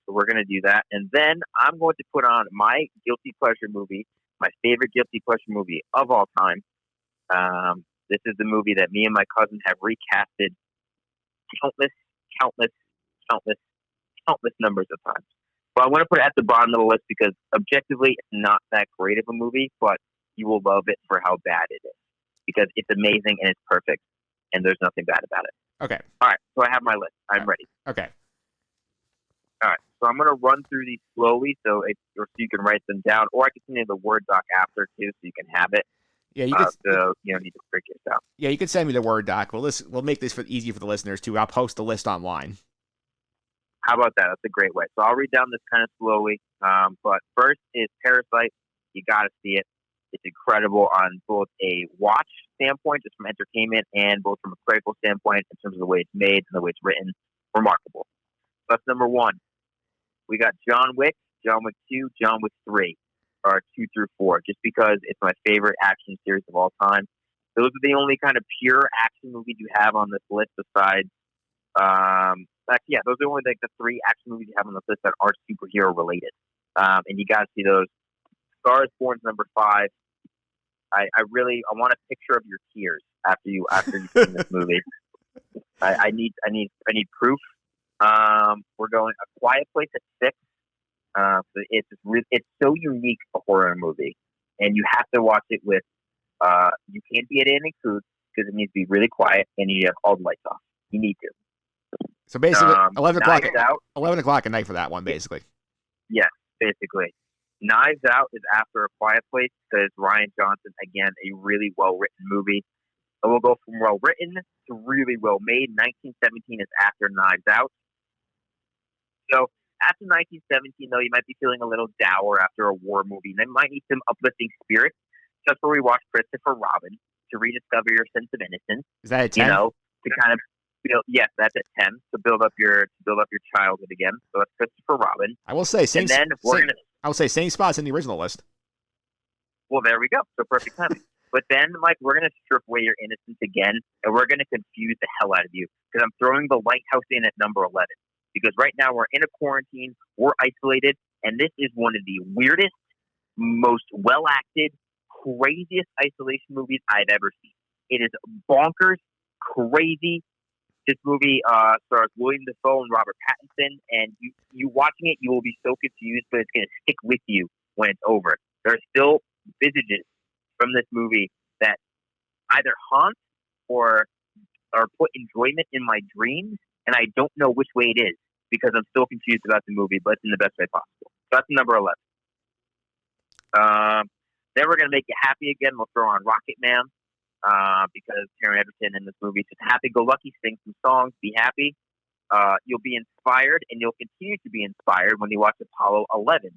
So we're going to do that. And then I'm going to put on my guilty pleasure movie, my favorite guilty pleasure movie of all time. This is the movie that me and my cousin have recasted countless numbers of times. But I want to put it at the bottom of the list because objectively it's not that great of a movie, but you will love it for how bad it is. Because it's amazing and it's perfect and there's nothing bad about it. Okay. All right, so I have my list. I'm ready. Okay. All right, so I'm going to run through these slowly or so you can write them down, or I can send you the Word doc after too, so you can have it. Yeah, you could. So you don't need to freak yourself out. Yeah, you could send me the Word doc. We'll make this easy for the listeners too. I'll post the list online. How about that? That's a great way. So I'll read down this kind of slowly. But first is Parasite. You got to see it. It's incredible on both a watch standpoint, just from entertainment, and both from a critical standpoint in terms of the way it's made and the way it's written. Remarkable. That's number one. We got John Wick 2, John Wick 3, or 2 through 4, just because it's my favorite action series of all time. Those are the only kind of pure action movies you have on this list besides those are only like the 3 action movies you have on the list that are superhero related. And you gotta see those. Star is Born's number 5. I want a picture of your tears after you've seen this movie. I need proof. We're going A Quiet Place at 6. So it's so unique a horror movie, and you have to watch it with. You can't be at any food because it needs to be really quiet, and you have all the lights off. You need to. So basically, 11 o'clock. Out, 11 o'clock at night for that one, basically. Yes, basically. Knives Out is after A Quiet Place because Ryan Johnson, again, a really well-written movie. It will go from well-written to really well-made. 1917 is after Knives Out. So after 1917, though, you might be feeling a little dour after a war movie. They might need some uplifting spirits. That's where we watch Christopher Robin to rediscover your sense of innocence. Is that a 10? To kind of build. Yes, that's a 10 to build up your childhood again. So that's Christopher Robin. I will say same. And then I will say same spots in the original list. Well, there we go. So perfect timing. But then, Mike, we're going to strip away your innocence again, and we're going to confuse the hell out of you because I'm throwing The Lighthouse in at number 11. Because right now we're in a quarantine, we're isolated, and this is one of the weirdest, most well-acted, craziest isolation movies I've ever seen. It is bonkers, crazy. This movie stars William Dafoe and Robert Pattinson, and you watching it, you will be so confused, but it's going to stick with you when it's over. There are still visages from this movie that either haunt or put enjoyment in my dreams, and I don't know which way it is because I'm still confused about the movie, but it's in the best way possible. So that's number 11. Then we're going to make you happy again. We'll throw on Rocket Man because Taron Egerton in this movie is just happy-go-lucky, sing some songs, be happy. You'll be inspired, and you'll continue to be inspired when you watch Apollo 11.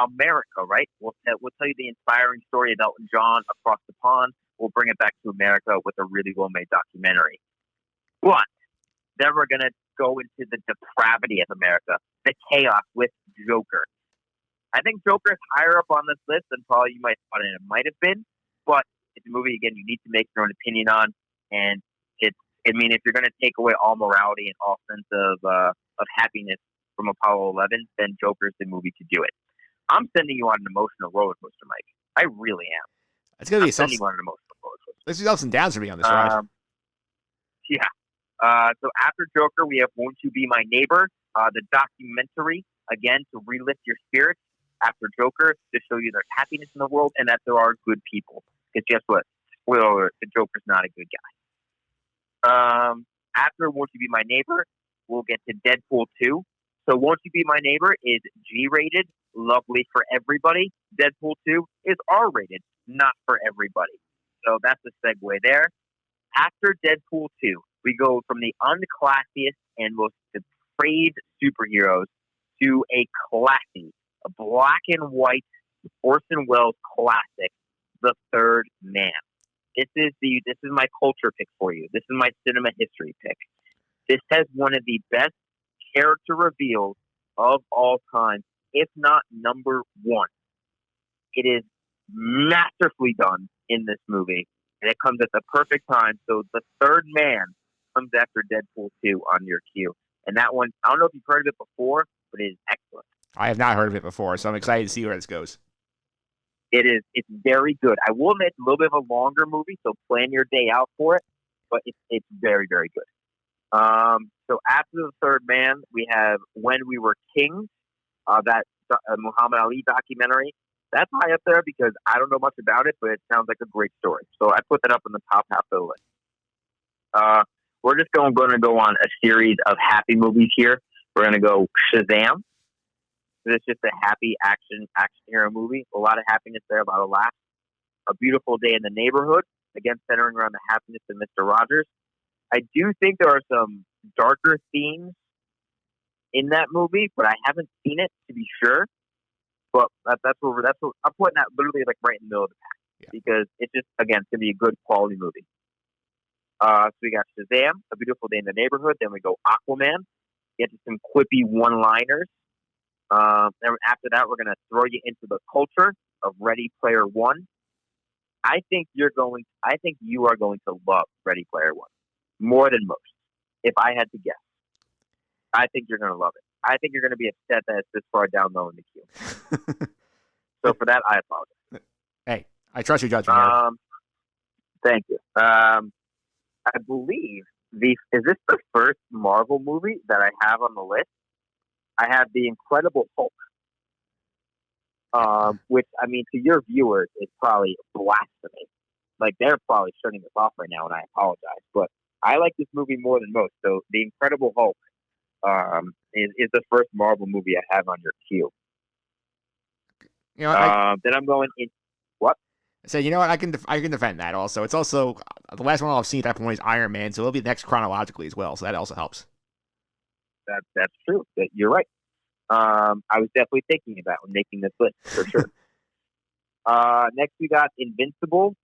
America, right? We'll tell you the inspiring story of Elton John across the pond. We'll bring it back to America with a really well-made documentary. But then we're going to go into the depravity of America, the chaos with Joker. I think Joker is higher up on this list than probably you might thought it might have been, but it's a movie, again, you need to make your own opinion on, and if you're going to take away all morality and all sense of happiness from Apollo 11, then Joker's the movie to do it. I'm sending you on an emotional roller coaster, Mike. I really am. It's going to be sending you on an emotional roller coaster. There's ups and downs for me on this ride. Yeah. So after Joker, we have Won't You Be My Neighbor, the documentary, again, to relift your spirits after Joker, to show you there's happiness in the world and that there are good people. Because guess what? Spoiler alert, the Joker's not a good guy. after Won't You Be My Neighbor, we'll get to Deadpool 2. So Won't You Be My Neighbor is G-rated, lovely for everybody. Deadpool 2 is R-rated, not for everybody. So that's a segue there. After Deadpool 2, we go from the unclassiest and most depraved superheroes to a classy, a black and white Orson Welles classic, The Third Man. This is my culture pick for you. This is my cinema history pick. This has one of the best character reveals of all time, if not number one. It is masterfully done in this movie, and it comes at the perfect time. So The Third Man comes after Deadpool 2 on your queue. And that one, I don't know if you've heard of it before, but it is excellent. I have not heard of it before, so I'm excited to see where this goes. It's very good. I will admit it's a little bit of a longer movie, so plan your day out for it, but it's very, very good. So after The Third Man, we have When We Were Kings, that Muhammad Ali documentary. That's high up there because I don't know much about it, but it sounds like a great story. So I put that up in the top half of the list. We're just going to go on a series of happy movies here. We're going to go Shazam. It's just a happy action hero movie. A lot of happiness there, a lot of laughs. A Beautiful Day in the Neighborhood, again centering around the happiness of Mr. Rogers. I do think there are some darker themes in that movie, but I haven't seen it to be sure. But that's what I'm putting that literally like right in the middle of the pack because it's just again it's gonna be a good quality movie. So we got Shazam, A Beautiful Day in the Neighborhood. Then we go Aquaman. Get to some quippy one-liners. Then after that, we're gonna throw you into the culture of Ready Player One. I think you are going to love Ready Player One more than most. If I had to guess, I think you're going to love it. I think you're going to be upset that it's this far down low in the queue. So for that, I apologize. Hey, I trust your judgment here. Thank you. I believe is this the first Marvel movie that I have on the list? I have The Incredible Hulk. Which, I mean, to your viewers, is probably blasphemy. Like, they're probably shutting this off right now, and I apologize. But I like this movie more than most. So, The Incredible Hulk is the first Marvel movie I have on your queue. You know, then I'm going in. What? So, you know what? I can defend that also. It's also, the last one I've seen at that point is Iron Man, so it'll be the next chronologically as well. So, that also helps. That's true. You're right. I was definitely thinking about when making this list for sure. Next we got Invincible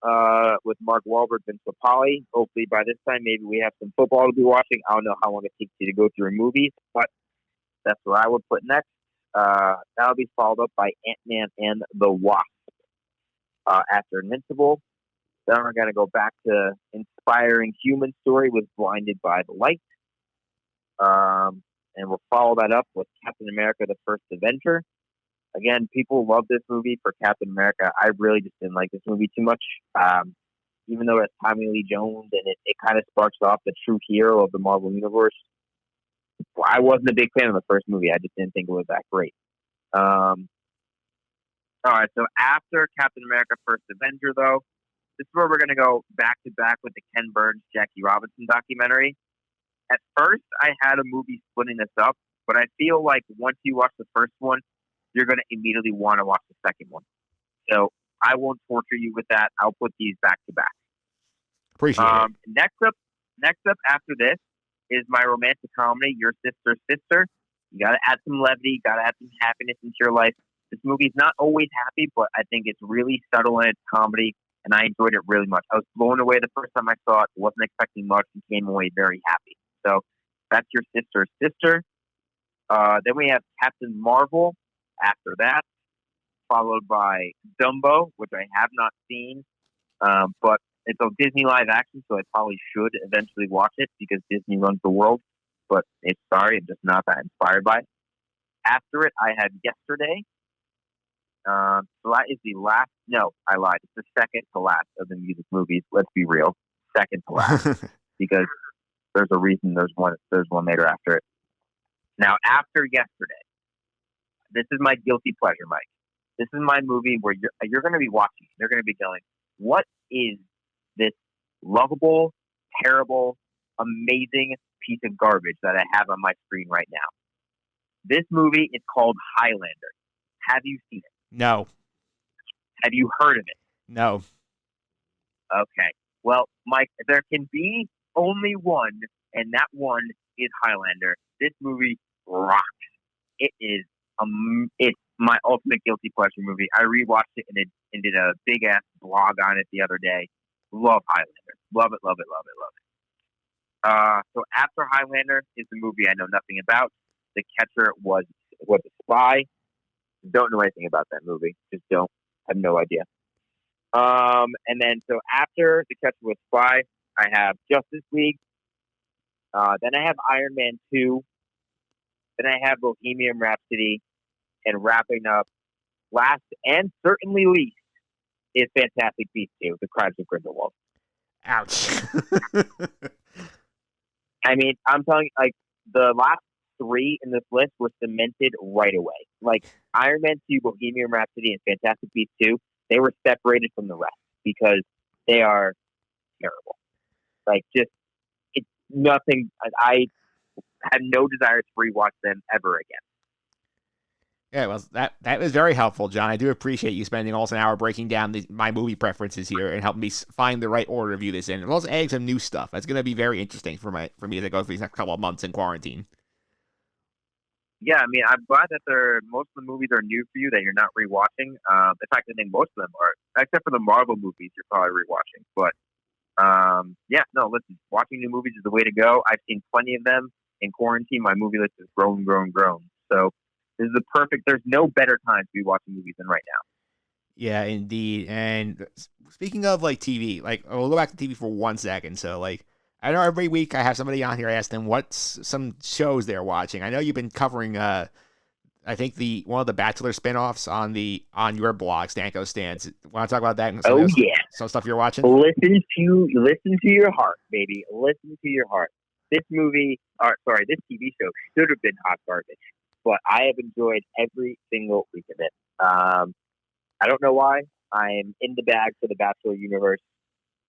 with Mark Wahlberg and Papali. Hopefully by this time maybe we have some football to be watching. I don't know how long it takes you to go through movies, but that's what I would put next. That'll be followed up by Ant-Man and the Wasp. After Invincible, then we're going to go back to inspiring human story with Blinded by the Light. And we'll follow that up with Captain America, the First Avenger. Again, people love this movie for Captain America. I really just didn't like this movie too much. Even though it's Tommy Lee Jones and it kind of sparks off the true hero of the Marvel Universe. I wasn't a big fan of the first movie. I just didn't think it was that great. All right, so after Captain America, First Avenger, though, this is where we're going to go back-to-back with the Ken Burns, Jackie Robinson documentary. At first, I had a movie splitting this up, but I feel like once you watch the first one, you're going to immediately want to watch the second one. So I won't torture you with that. I'll put these back to back. Appreciate it. Next up after this is my romantic comedy, Your Sister's Sister. You got to add some levity, got to add some happiness into your life. This movie's not always happy, but I think it's really subtle in its comedy, and I enjoyed it really much. I was blown away the first time I saw it. Wasn't expecting much and came away very happy. So that's Your Sister's Sister. Then we have Captain Marvel after that, followed by Dumbo, which I have not seen, but it's a Disney live action, so I probably should eventually watch it because Disney runs the world. But I'm just not that inspired by it. After it, I had Yesterday. So that is the last. No, I lied. It's the second to last of the music movies. Let's be real, second to last because there's a reason there's one later after it. Now, after Yesterday, this is my guilty pleasure, Mike. This is my movie where you're going to be watching. You're going to be going, what is this lovable, terrible, amazing piece of garbage that I have on my screen right now. This movie is called Highlander. Have you seen it? No. Have you heard of it? No. Okay. Well, Mike, there can be only one, and that one is Highlander. This movie rocks. It is it's my ultimate guilty pleasure movie. I rewatched it and did a big ass blog on it the other day. Love Highlander. Love it, love it, love it, love it. So after Highlander is the movie I know nothing about. The Catcher was a spy. Don't know anything about that movie. Just don't. Have no idea. And then so after The Catcher was Spy, I have Justice League. Then I have Iron Man 2. Then I have Bohemian Rhapsody. And wrapping up, last and certainly least, is Fantastic Beasts 2, The Crimes of Grindelwald. Ouch. I mean, I'm telling you, like, the last 3 in this list were cemented right away. Like, Iron Man 2, Bohemian Rhapsody, and Fantastic Beasts 2, they were separated from the rest because they are terrible. Like, just, it's nothing. I have no desire to rewatch them ever again. Yeah, well, that was very helpful, John. I do appreciate you spending almost an hour breaking down my movie preferences here and helping me find the right order to view this in, and also adding some new stuff. That's going to be very interesting for me as I go through these next couple of months in quarantine. Yeah, I mean, I'm glad that most of the movies are new for you that you're not rewatching. In fact, I think most of them are, except for the Marvel movies, you're probably rewatching. But yeah, no, listen, watching new movies is the way to go. I've seen plenty of them in quarantine. My movie list has grown. So. This is there's no better time to be watching movies than right now. Yeah, indeed. And speaking of like TV, like we'll go back to TV for 1 second. So like I know every week I have somebody on here, I ask them what's some shows they're watching. I know you've been covering I think one of the Bachelor spinoffs on your blog, Stanko Stans. Want to talk about that? Some stuff you're watching? Listen to your heart, baby. Listen to your heart. This TV show should have been hot garbage. But I have enjoyed every single week of it. I don't know why. I'm in the bag for the Bachelor universe.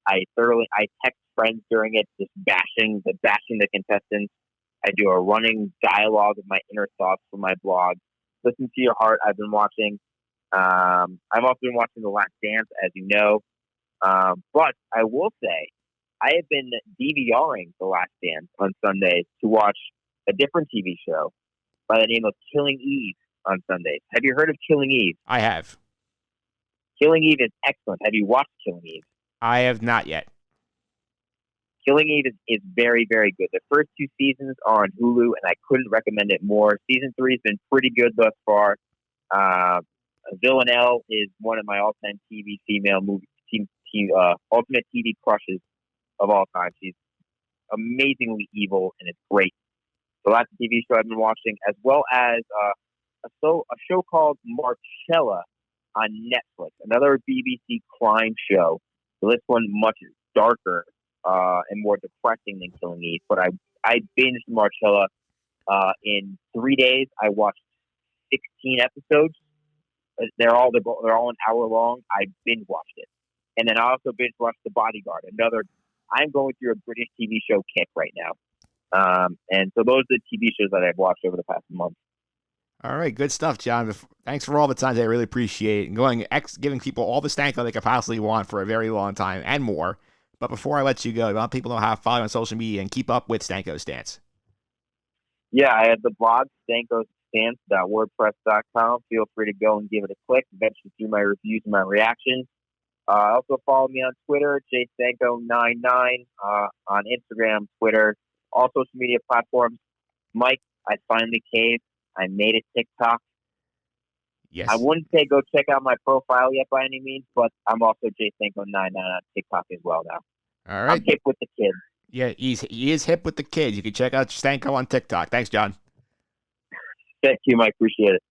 I text friends during it, just bashing the contestants. I do a running dialogue of my inner thoughts for my blog. Listen to your heart. I've been watching. I've also been watching The Last Dance, as you know. But I will say, I have been DVRing The Last Dance on Sundays to watch a different TV show by the name of Killing Eve on Sundays. Have you heard of Killing Eve? I have. Killing Eve is excellent. Have you watched Killing Eve? I have not yet. Killing Eve is very, very good. The first 2 seasons are on Hulu, and I couldn't recommend it more. Season 3 has been pretty good thus far. Villanelle is one of my all-time TV female ultimate TV crushes of all time. She's amazingly evil, and it's great. So that's a TV show I've been watching, as well as a show called Marcella on Netflix, another BBC crime show. So this one much darker and more depressing than Killing Eve. But I binged Marcella in 3 days. I watched 16 episodes. They're all an hour long. I binge watched it, and then I also binge watched The Bodyguard. I'm going through a British TV show kick right now. And so those are the TV shows that I've watched over the past month. All right, good stuff, John. Thanks for all the time. I really appreciate it. Giving people all the Stanko they could possibly want for a very long time and more. But before I let you go, I want people to know how to follow you on social media and keep up with Stanko Stance. Yeah, I have the blog, stankostance.wordpress.com. Feel free to go and give it a click. Eventually see my reviews and my reactions. Also follow me on Twitter, jstanko99, on Instagram, Twitter, all social media platforms. Mike, I finally caved. I made a TikTok. Yes. I wouldn't say go check out my profile yet by any means, but I'm also jstanko99 on TikTok as well now. All right. I'm hip with the kids. Yeah, he is hip with the kids. You can check out Stanko on TikTok. Thanks, John. Thank you, Mike. Appreciate it.